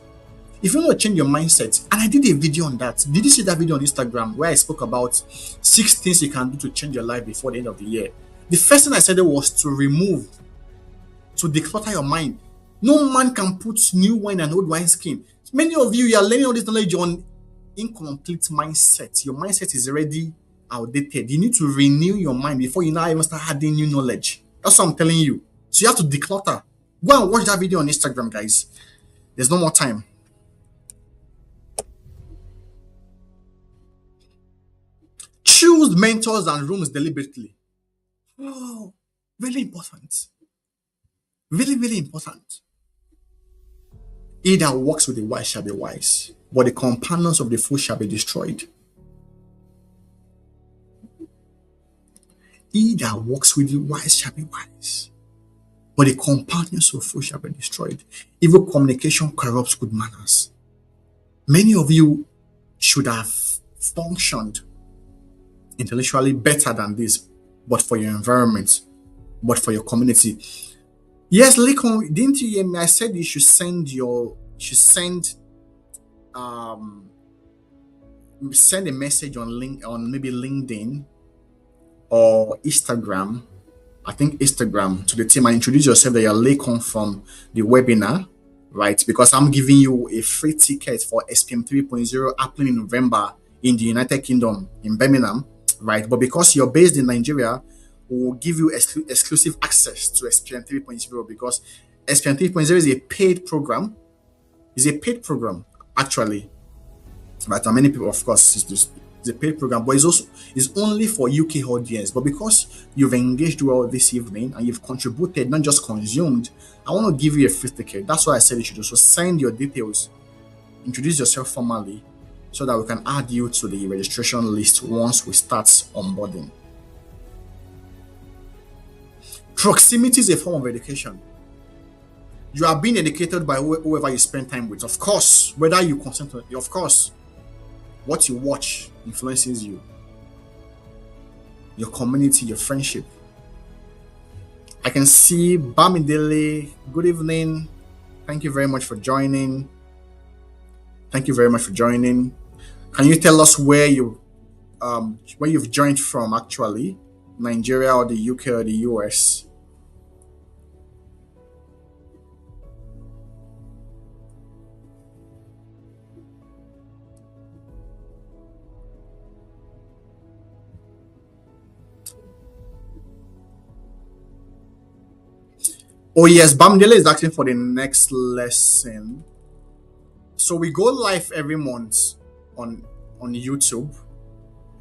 If you want to change your mindset, and I did a video on that. Did you see that video on Instagram where I spoke about 6 things you can do to change your life before the end of the year? The first thing I said was to declutter your mind. No man can put new wine and old wineskin. Many of you are learning all this knowledge on incomplete mindset. Your mindset is already outdated. You need to renew your mind before you now even start adding new knowledge. That's what I'm telling you. So you have to declutter. Go and watch that video on Instagram, guys. There's no more time. Choose mentors and rooms deliberately. Oh, really important. Really, really important. He that walks with the wise shall be wise, but the companions of the fool shall be destroyed. He that walks with the wise shall be wise, but the companions of the fool shall be destroyed. Evil communication corrupts good manners. Many of you should have functioned intellectually better than this, but for your environment, but for your community. Yes, Lekon, didn't you hear me? I said you should send send a message on maybe LinkedIn or Instagram. I think Instagram, to the team, and introduce yourself that you're Lekon from the webinar, right? Because I'm giving you a free ticket for SPM 3.0 happening in November in the United Kingdom, in Birmingham, right? But because you're based in Nigeria, we'll give you exclusive access to SPM 3.0, because SPM 3.0 is a paid program. It's a paid program, actually. Right? And many people, of course, it's a paid program, but it's only for UK audience. But because you've engaged well this evening and you've contributed, not just consumed, I want to give you a free ticket. That's why I said you should also send your details, introduce yourself formally, so that we can add you to the registration list once we start onboarding. Proximity is a form of education. You are being educated by whoever you spend time with. Of course, whether you consent or not, of course, what you watch influences you, your community, your friendship. I can see Bamidele. Good evening. Thank you very much for joining. Thank you very much for joining. Can you tell us where you've joined from, actually? Nigeria or the UK or the US? Oh yes, Bamdele is asking for the next lesson. So we go live every month on YouTube.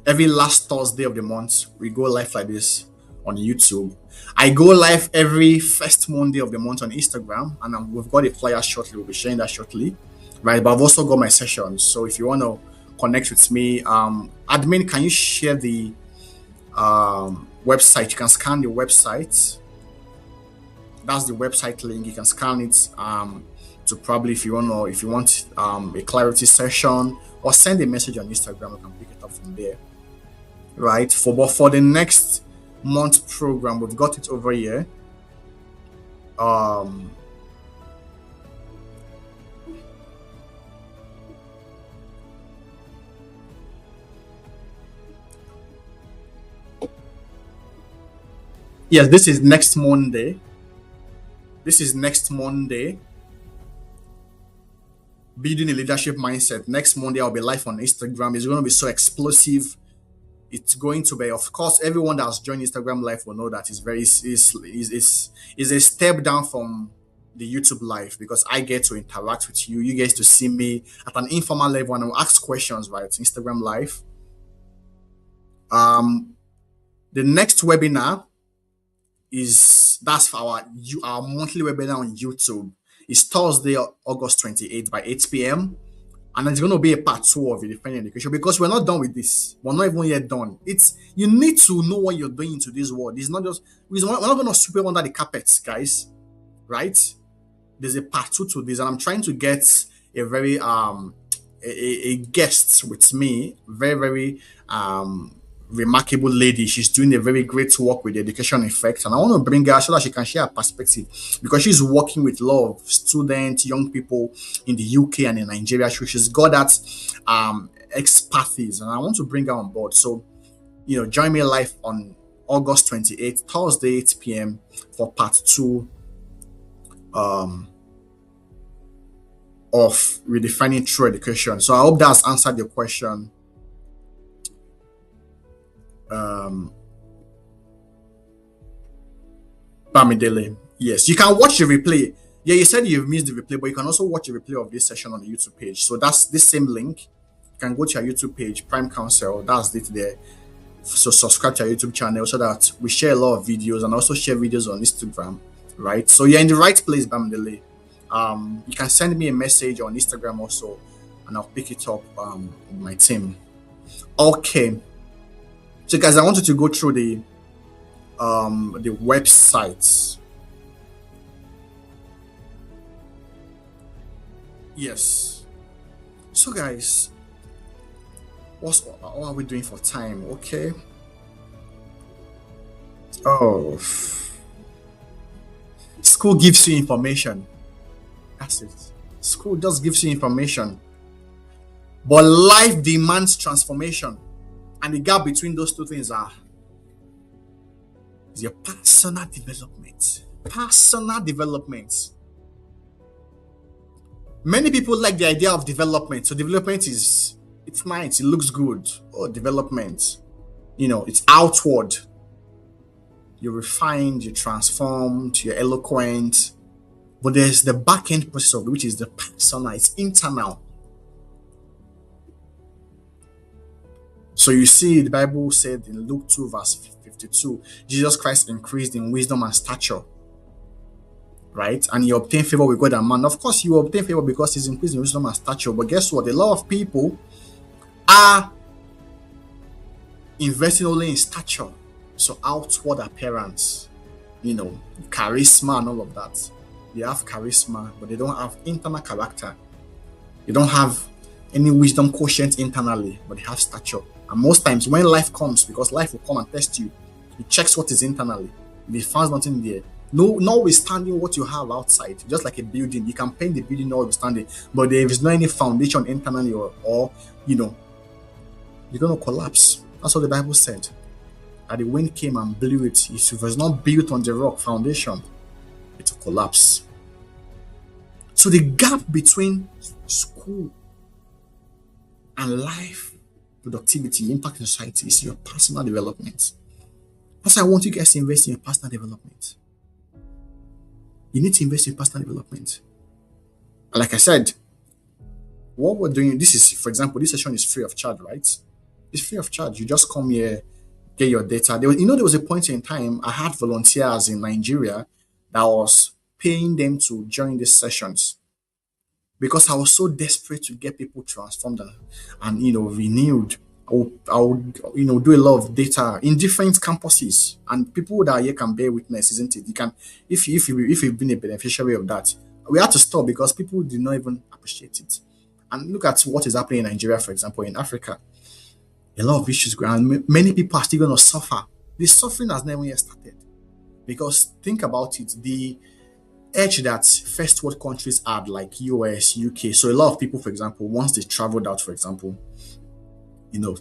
Every last Thursday of the month, we go live like this on YouTube. I go live every first Monday of the month on Instagram, and we've got a flyer shortly. We'll be sharing that shortly, right? But I've also got my sessions. So if you want to connect with me, admin, can you share the website? You can scan the website. That's the website link. You can scan it to probably, if you want a clarity session, or send a message on Instagram. You can pick it up from there, right? For the next month program, we've got it over here. Yes, this is next Monday. Building a leadership mindset. Next Monday, I'll be live on Instagram. It's going to be so explosive. It's going to be, of course, everyone that's joined Instagram Live will know that it's very is a step down from the YouTube Live because I get to interact with you. You get to see me at an informal level and I'll ask questions, right? Instagram Live. Um, the next webinar is that's for our monthly webinar on YouTube. It's Thursday, August 28th by 8 p.m. And it's going to be a part two of Redefining Education because we're not done with this. We're not even yet done. It's you need to know what you're doing into this world. It's not just we're not going to sweep it under the carpet, guys. Right? There's a part two to this, and I'm trying to get a very a guest with me, very remarkable lady. She's doing a very great work with the education effect, and I want to bring her so that she can share her perspective because she's working with a lot of students, young people in the UK and in Nigeria. So she's got that expertise, and I want to bring her on board. So, join me live on August 28th, Thursday, 8 p.m. for part two of redefining true education. So I hope that's answered your question. Bamidele. Yes, you can watch the replay. Yeah, you said you've missed the replay, but you can also watch a replay of this session on the YouTube page. So that's this same link. You can go to our YouTube page, Prime Council. That's it there. So subscribe to our YouTube channel so that we share a lot of videos and also share videos on Instagram. Right. So you're in the right place, Bamidele. You can send me a message on Instagram also, and I'll pick it up with my team. Okay. So guys, I wanted to go through the websites. Yes. So guys, what are we doing for time? Okay. Oh, school gives you information. That's it. School just gives you information, but life demands transformation. And the gap between those two things is your personal development. Personal development. Many people like the idea of development. So development it's nice, it looks good. Oh, development. It's outward. You're refined, you're transformed, you're eloquent. But there's the back end process of it, which is the personal, it's internal. So you see, the Bible said in Luke 2, verse 52, Jesus Christ increased in wisdom and stature, right? And he obtained favor with God and man. Of course, you obtain favor because he's increased in wisdom and stature. But guess what? A lot of people are investing only in stature. So outward appearance, charisma and all of that. They have charisma, but they don't have internal character. They don't have any wisdom quotient internally, but they have stature. And most times when life comes, because life will come and test you, it checks what is internally. If it finds nothing there, notwithstanding what you have outside, just like a building, you can paint the building notwithstanding, but there is no any foundation internally or you're going to collapse. That's what the Bible said. That the wind came and blew it. If it was not built on the rock foundation, it will collapse. So the gap between school and life, productivity, impact in society is your personal development. That's why I want you guys to invest in your personal development. You need to invest in personal development. And like I said, what we're doing, this is, for example, this session is free of charge, right? It's free of charge. You just come here, get your data. There was a point in time I had volunteers in Nigeria that was paying them to join these sessions because I was so desperate to get people transformed and renewed. I would do a lot of data in different campuses, and people that are here can bear witness, isn't it? You can, if you've been a beneficiary of that, we had to stop because people did not even appreciate it. And look at what is happening in Nigeria, for example, in Africa. A lot of issues going on. Many people are still going to suffer. The suffering has never yet started. Because think about it, the edge that first world countries had, like US, UK. So a lot of people, for example, once they traveled out, for example,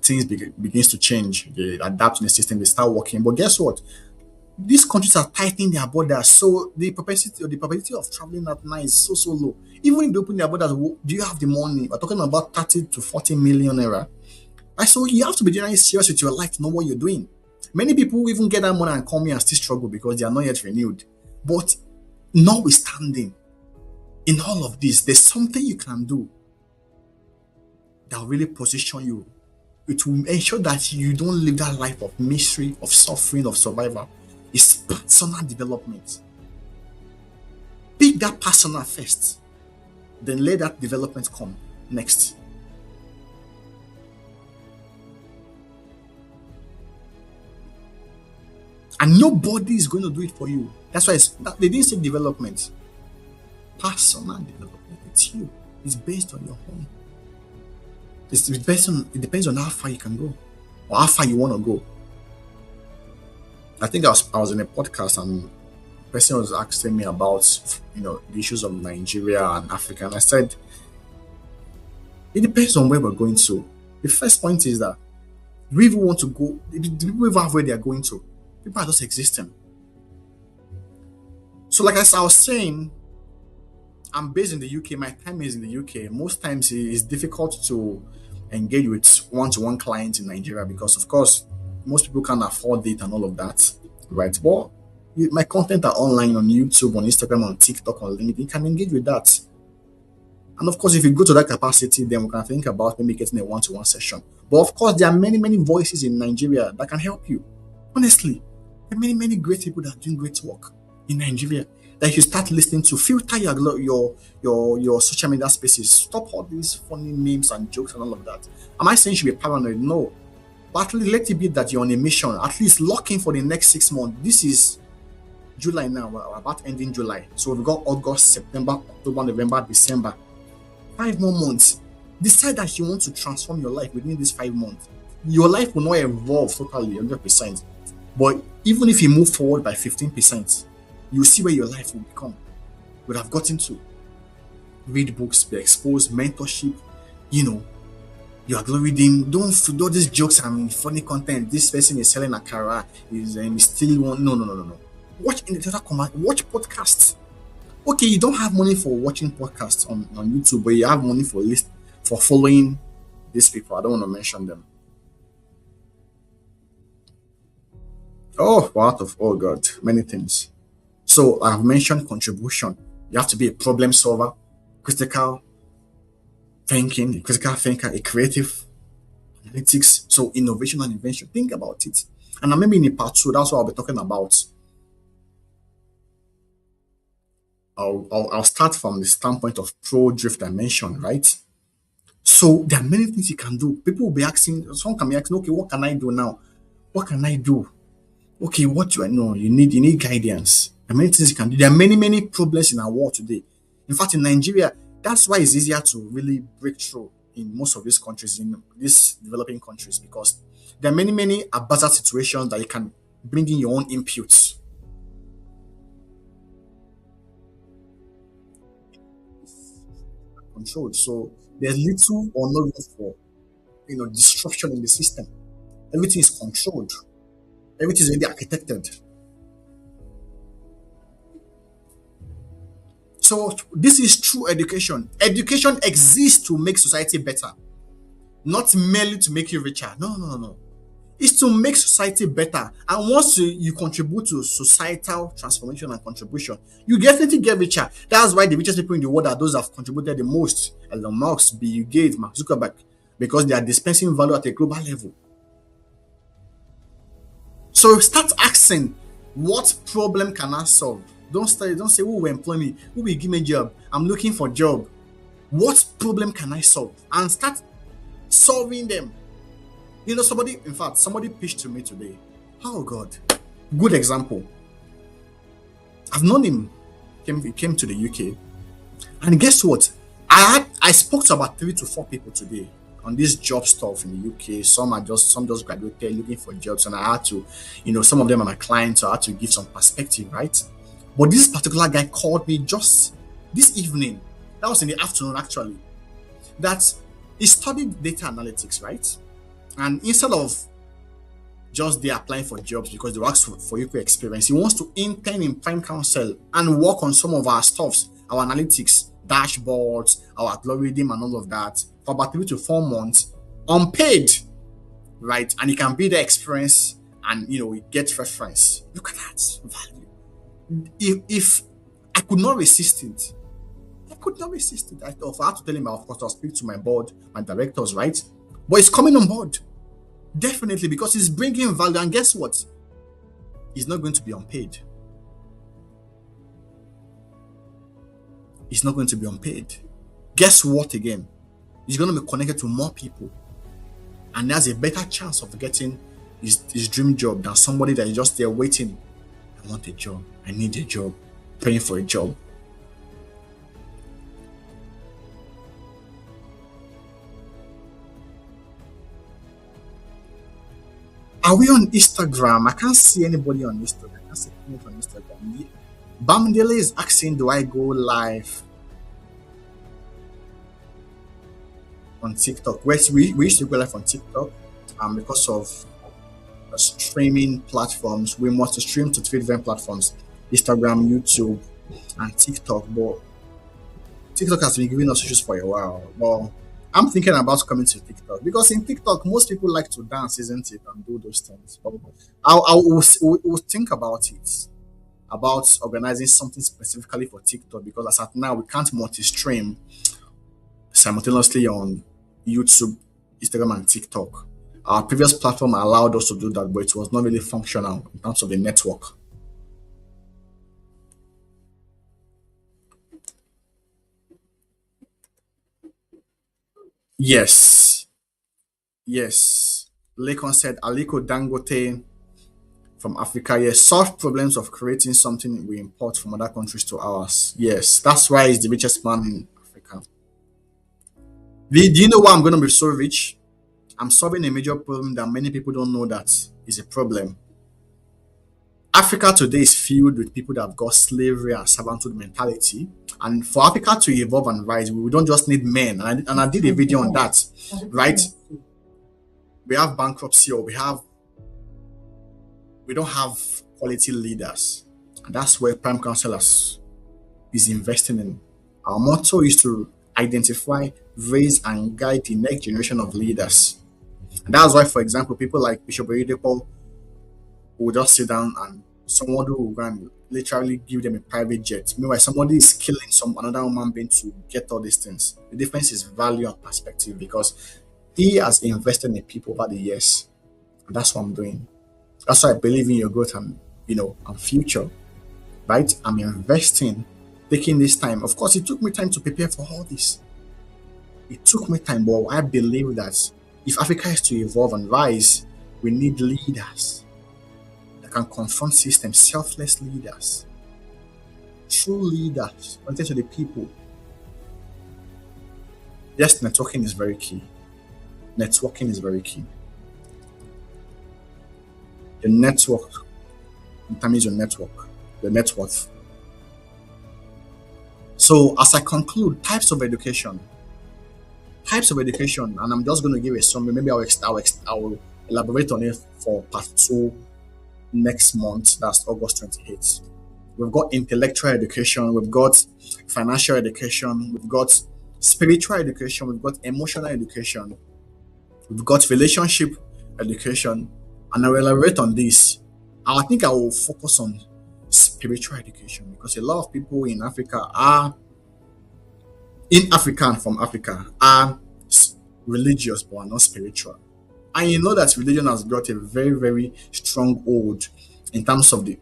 things begins to change. They adapt to the system, they start working. But guess what? These countries are tightening their borders, so the probability of traveling out now is so low. Even if they open their borders, do you have the money? We're talking about 30 to 40 million naira. Right? So you have to be generally serious with your life to know what you're doing. Many people even get that money and call me and still struggle because they are not yet renewed. But notwithstanding, in all of this, there's something you can do that will really position you. It will ensure that you don't live that life of misery, of suffering, of survival. It's personal development. Pick that personal first, then let that development come next. And nobody is going to do it for you. That's why they didn't say development. Personal development. It's you. It's based on your own. It depends on how far you can go or how far you want to go. I think I was in a podcast and the person was asking me about the issues of Nigeria and Africa, and I said it depends on where we're going to. The first point is that we even want to go. Do people even have where they are going to? People are just existing. So, like I was saying, I'm based in the UK. My time is in the UK. Most times it's difficult to engage with one-to-one clients in Nigeria because, of course, most people can't afford it and all of that, right? But my content are online on YouTube, on Instagram, on TikTok, on LinkedIn. You can engage with that. And of course, if you go to that capacity, then we can think about maybe getting a one-to-one session. But of course, there are many, many voices in Nigeria that can help you. Honestly, there are many, many great people that are doing great work in Nigeria that you start listening to. Filter your social media spaces. Stop all these funny memes and jokes and all of that. Am I saying you should be paranoid? No. But at least let it be that you're on a mission. At least lock in for the next 6 months. This is July now. We're about ending July. So we've got August, September, October, November, December. 5 more months. Decide that you want to transform your life within these 5 months. Your life will not evolve totally 100%. But even if you move forward by 15%, you'll see where your life will become. Would have gotten to read books, be exposed, mentorship, your algorithm. Don't do all these jokes and funny content. This person is selling a car, is still one. No. Watch watch podcasts. Okay, you don't have money for watching podcasts on YouTube, but you have money for following these people. I don't want to mention them. Oh God, many things. So I have mentioned contribution. You have to be a problem solver, critical thinking, a critical thinker, a creative analytics. So innovation and invention. Think about it. And maybe in a part 2, that's what I'll be talking about. I'll start from the standpoint of pro drift dimension, right? So there are many things you can do. People will be asking, someone can be asking, okay, what can I do now? What can I do? Okay, what do I know? You need guidance. There are many things you can do. There are many, many problems in our world today. In fact, in Nigeria, that's why it's easier to really break through in most of these countries, in these developing countries, because there are many, many hazard situations that you can bring in your own inputs. Controlled. So there's little or no room for disruption in the system. Everything is controlled. Everything is already architected. So this is true education. Education exists to make society better, not merely to make you richer. No. It's to make society better. And once you contribute to societal transformation and contribution, you definitely get richer. That's why the richest people in the world are those that have contributed the most. Elon Musk, Bill Gates, Mark Zuckerberg, because they are dispensing value at a global level. So start asking, what problem can I solve? Don't say, who will employ me? Who will give me a job? I'm looking for a job. What problem can I solve? And start solving them. Somebody pitched to me today. Oh God. Good example. I've known him. He came to the UK. And guess what? I spoke to about 3 to 4 people today on this job stuff in the UK. Some just graduated looking for jobs, and I had to, some of them are my clients, so I had to give some perspective, right? But this particular guy called me just this evening. That was in the afternoon, actually. That he studied data analytics, right? And instead of just there applying for jobs because they ask for UK experience, he wants to intern in Prime Council and work on some of our stuffs, our analytics, dashboards, our algorithm, and all of that for about 3 to 4 months, unpaid. right? And you can be the experience and you get reference. Look at that value. If I could not resist it, I could not resist it. I thought if I had to tell him, of course, I'll speak to my board, my directors, right? But it's coming on board. Definitely, because it's bringing value. And guess what? He's not going to be unpaid. He's not going to be unpaid. Guess what again? He's going to be connected to more people. And has a better chance of getting his dream job than somebody that is just there waiting. I want a job. I need a job. Praying for a job. Are we on Instagram? I can't see anybody on Instagram. I can't see anyone on Instagram. Bamdele is asking, do I go live on TikTok? We used to go live on TikTok, because of streaming platforms. We must stream to three different platforms: Instagram, YouTube, and TikTok. But TikTok has been giving us issues for a while. Well, I'm thinking about coming to TikTok because in TikTok, most people like to dance, isn't it, and do those things. But we'll think about it, about organizing something specifically for TikTok, because as at now, we can't multi-stream simultaneously on YouTube, Instagram, and TikTok. Our previous platform allowed us to do that, but it was not really functional in terms of the network. Yes, yes. Lekon said Aliko Dangote from Africa. Yes, solve problems of creating something we import from other countries to ours. Yes, that's why he's the richest man in Africa. Do you know why I'm going to be so rich? I'm solving a major problem that many people don't know that is a problem. Africa today is filled with people that have got slavery and servanthood mentality. And for Africa to evolve and rise, we don't just need men. And I did a video on that, right? We have bankruptcy, or we don't have quality leaders. And that's where Prime Council is investing in. Our motto is to identify, raise, and guide the next generation of leaders. And that's why, for example, people like Bishop Oyedepo will just sit down and someone who will go and literally give them a private jet. Meanwhile, somebody is killing another human being to get all these things. The difference is value and perspective, because he has invested in people over the years. And that's what I'm doing. That's why I believe in your growth and future. Right? I'm investing, taking this time. Of course, it took me time to prepare for all this. It took me time, but I believe that if Africa is to evolve and rise, we need leaders that can confront systems, selfless leaders, true leaders, connected to the people. Yes, networking is very key. Networking is very key. Your network determines your network, your net worth. So, as I conclude, types of education. Types of education, and I'm just going to give a summary. Maybe I'll elaborate on it for part 2 next month. That's August 28th. We've got intellectual education, we've got financial education, we've got spiritual education, we've got emotional education, we've got relationship education, and I will elaborate on this. I think I will focus on spiritual education, because a lot of people in Africa and from Africa are religious but are not spiritual. And you know that religion has got a very, very strong hold in terms of the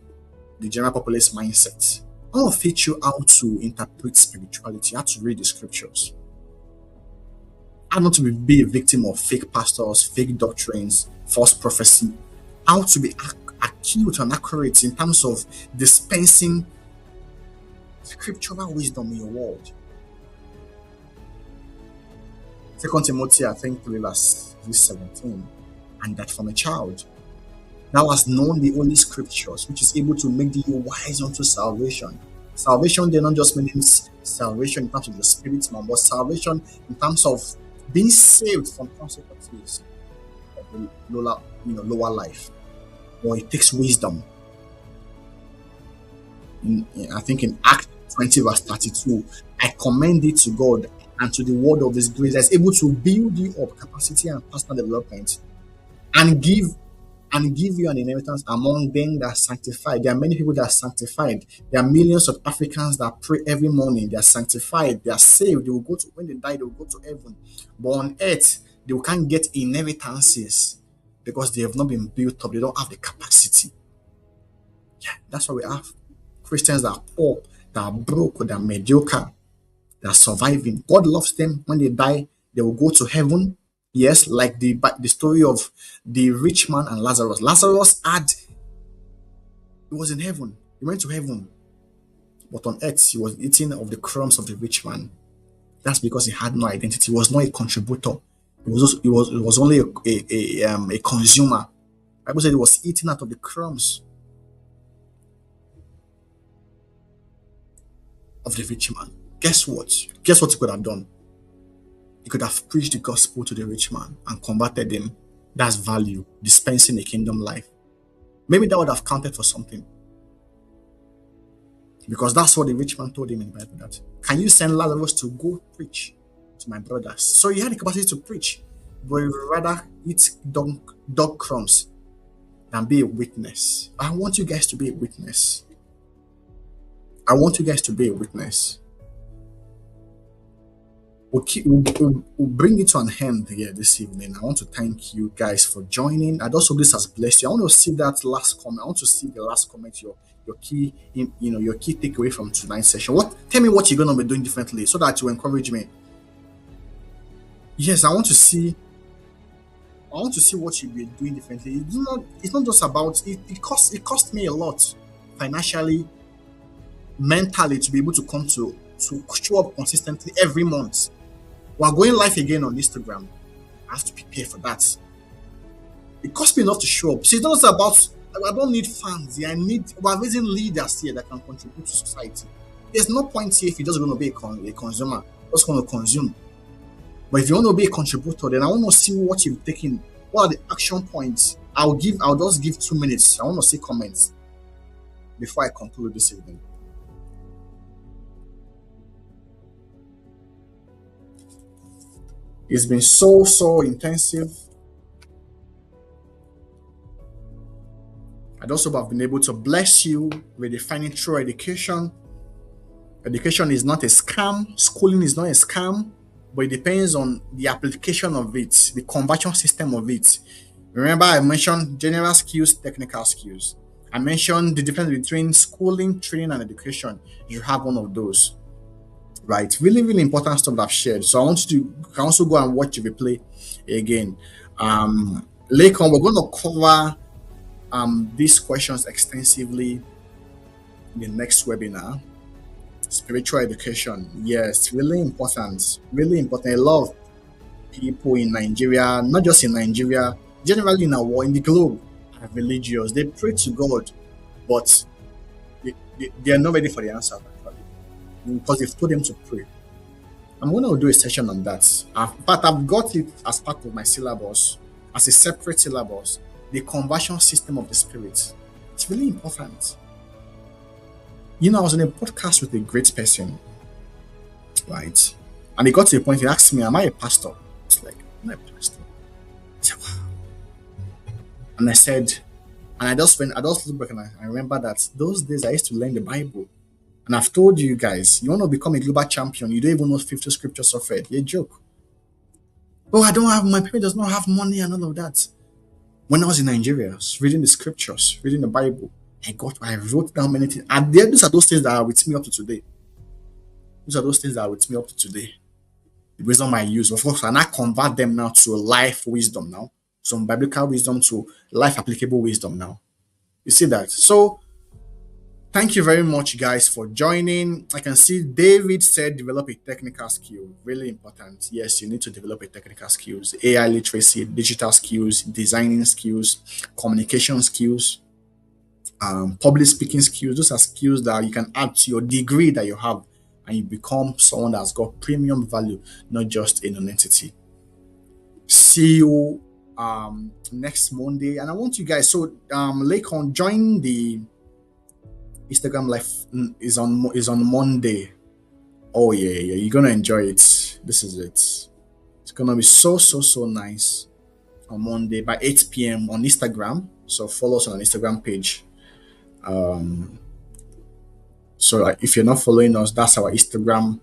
general populace mindset. I will teach you how to interpret spirituality, how to read the scriptures, how not to be a victim of fake pastors, fake doctrines, false prophecy, how to be acute and accurate in terms of dispensing scriptural wisdom in your world. Second Timothy, I think, 3 verse 17, and that from a child thou hast known the holy scriptures, which is able to make thee wise unto salvation. Salvation, they're not just meaning salvation in terms of the spirit, man, but salvation in terms of being saved from consequences of the lower life. Or it takes wisdom. I think in Acts 20 verse 32, I commend it to God and to the word of his grace that is able to build you up capacity and personal development, and give you an inheritance among them that are sanctified. There are many people that are sanctified. There are millions of Africans that pray every morning. They are sanctified. They are saved. They will go to, when they die, they will go to heaven. But on earth, they can't get inheritances because they have not been built up. They don't have the capacity. Yeah, that's why we have Christians that are poor, that are broke, that are mediocre, that are surviving. God loves them. When they die, they will go to heaven. Yes, like the story of the rich man and Lazarus. Lazarus he was in heaven. He went to heaven, but on earth he was eating of the crumbs of the rich man. That's because he had no identity. He was not a contributor. It was only a consumer. The Bible said he was eating out of the crumbs of the rich man. Guess what? Guess what he could have done? He could have preached the gospel to the rich man and converted him. That's value, dispensing a kingdom life. Maybe that would have counted for something. Because that's what the rich man told him in the Bible, that can you send Lazarus to go preach to my brothers? So he had the capacity to preach, but he would rather eat dog crumbs than be a witness. I want you guys to be a witness. I want you guys to be a witness. We'll bring it to an end here this evening. I want to thank you guys for joining. I also hope this has blessed you. I want to see that last comment. I want to see the last comment, your key, your key takeaway from tonight's session. Tell me what you're gonna be doing differently so that you encourage me. Yes, I want to see what you'll be doing differently. It's not just about it. It cost me a lot financially, mentally, to be able to come to show up consistently every month. We're going live again on Instagram. I have to prepare for that. It costs me enough to show up. So it's not about, I don't need fans here. We're raising leaders here that can contribute to society. There's no point here if you're just going to be a consumer, just going to consume. But if you want to be a contributor, then I want to see what you've taken. What are the action points? I'll just give 2 minutes. I want to see comments before I conclude this evening. It's been so intensive. I'd also have been able to bless you with defining true education. Education is not a scam. Schooling is not a scam, but it depends on the application of it, the conversion system of it. Remember, I mentioned general skills, technical skills. I mentioned the difference between schooling, training, and education. You have one of those. Right, really important stuff that I've shared. So I want you to also go and watch the replay again. Later on, we're going to cover these questions extensively in the next webinar. Spiritual education, yes, really important. Really important. A lot of people in Nigeria, not just in Nigeria, generally in the globe, are religious. They pray to God, but they are not ready for the answer. Because they've told them to pray. I'm going to do a session on that. But I've got it as part of my syllabus, as a separate syllabus, the conversion system of the spirit. It's really important. I was on a podcast with a great person, right? And he got to the point, he asked me, am I a pastor? It's like, I'm not a pastor. I said, wow. And I said, and I just look back and I remember that those days I used to learn the Bible. And I've told you guys, you want to become a global champion, you don't even know 50 scriptures of it. You're a joke. Oh, my parents does not have money and all of that. When I was in Nigeria, I was reading the scriptures, reading the Bible, I wrote down many things. And these are those things that are with me up to today. The wisdom I use. Of course, and I convert them now to life wisdom now. Some biblical wisdom to life applicable wisdom now. You see that? So, thank you very much, guys, for joining. I can see David said develop a technical skill. Really important. Yes, you need to develop a technical skills. AI literacy, digital skills, designing skills, communication skills, public speaking skills. Those are skills that you can add to your degree that you have, and you become someone that's got premium value, not just a non-entity. See you next Monday. And I want you guys, Lakon, join the Instagram live is on Monday. Oh yeah, you're gonna enjoy it. This is it. It's gonna be so nice. on Monday by 8 p.m. on Instagram. So follow us on our Instagram page. So if you're not following us, that's our Instagram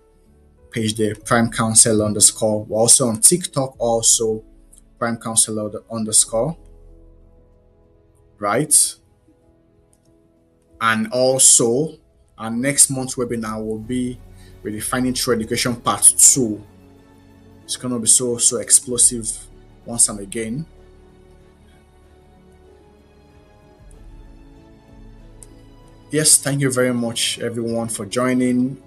page there, Prime Counsel underscore. We're also on TikTok, also Prime Counsel underscore. Right? And also, our next month's webinar will be Redefining True Education Part 2. It's going to be so explosive once and again. Yes, thank you very much, everyone, for joining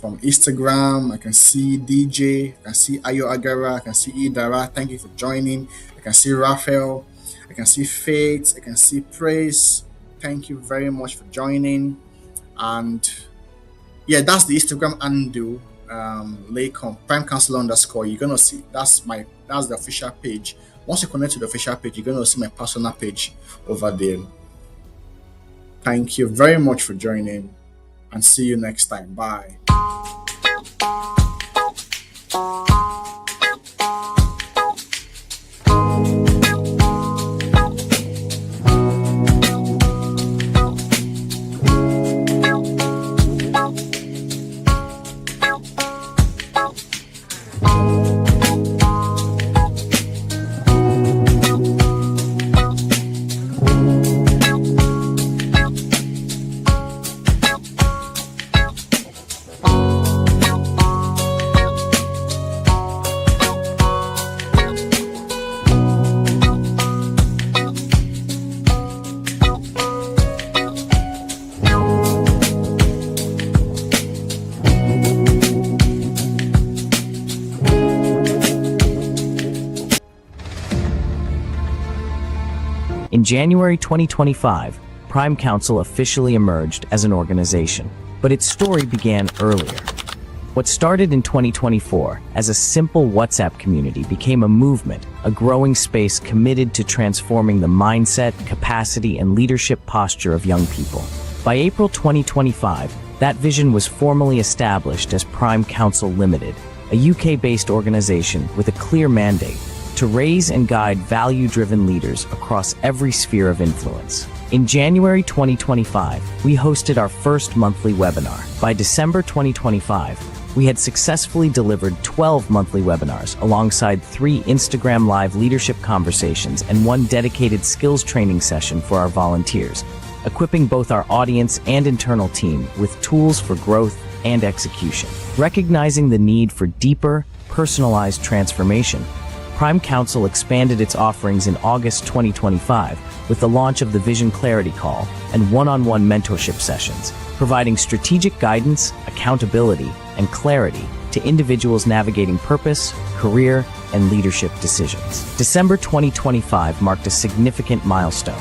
from Instagram. I can see DJ, I can see Ayo Agara, I can see Idara. Thank you for joining. I can see Raphael, I can see Faith, I can see Praise. Thank you very much for joining. And yeah, that's the Instagram handle, Laycom Prime Counsel underscore. You're gonna see that's the official page. Once you connect to the official page, you're gonna see my personal page over there. Thank you very much for joining, and see you next time. Bye. In January 2025, Prime Counsel officially emerged as an organization, but its story began earlier. What started in 2024 as a simple WhatsApp community became a movement, a growing space committed to transforming the mindset, capacity, and leadership posture of young people. By April 2025, that vision was formally established as Prime Counsel Limited, a UK-based organization with a clear mandate to raise and guide value-driven leaders across every sphere of influence. In January 2025, we hosted our first monthly webinar. By December 2025, we had successfully delivered 12 monthly webinars alongside 3 Instagram Live leadership conversations and 1 dedicated skills training session for our volunteers, equipping both our audience and internal team with tools for growth and execution. Recognizing the need for deeper, personalized transformation, Prime Counsel expanded its offerings in August 2025 with the launch of the Vision Clarity Call and one-on-one mentorship sessions, providing strategic guidance, accountability, and clarity to individuals navigating purpose, career, and leadership decisions. December 2025 marked a significant milestone.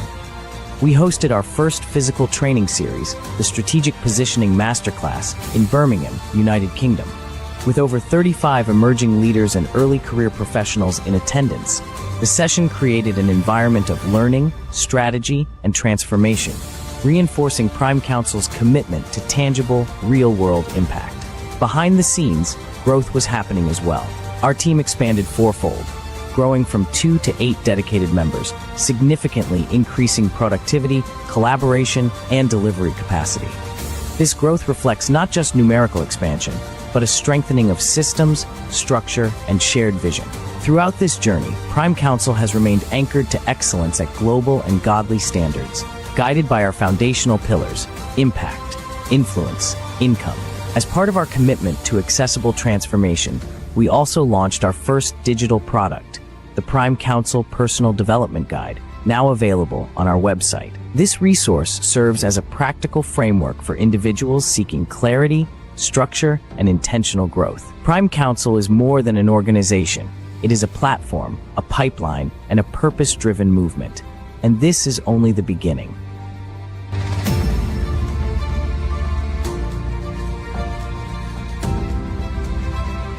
We hosted our first physical training series, the Strategic Positioning Masterclass, in Birmingham, United Kingdom. With over 35 emerging leaders and early career professionals in attendance, the session created an environment of learning, strategy, and transformation, reinforcing Prime Counsel's commitment to tangible, real-world impact. Behind the scenes, growth was happening as well. Our team expanded fourfold, growing from 2 to 8 dedicated members, significantly increasing productivity, collaboration, and delivery capacity. This growth reflects not just numerical expansion, but a strengthening of systems, structure, and shared vision. Throughout this journey, Prime Counsel has remained anchored to excellence at global and godly standards, guided by our foundational pillars: impact, influence, income. As part of our commitment to accessible transformation, we also launched our first digital product, the Prime Counsel Personal Development Guide, now available on our website. This resource serves as a practical framework for individuals seeking clarity, structure, and intentional growth. Prime Counsel is more than an organization. It is a platform, a pipeline, and a purpose-driven movement. And this is only the beginning.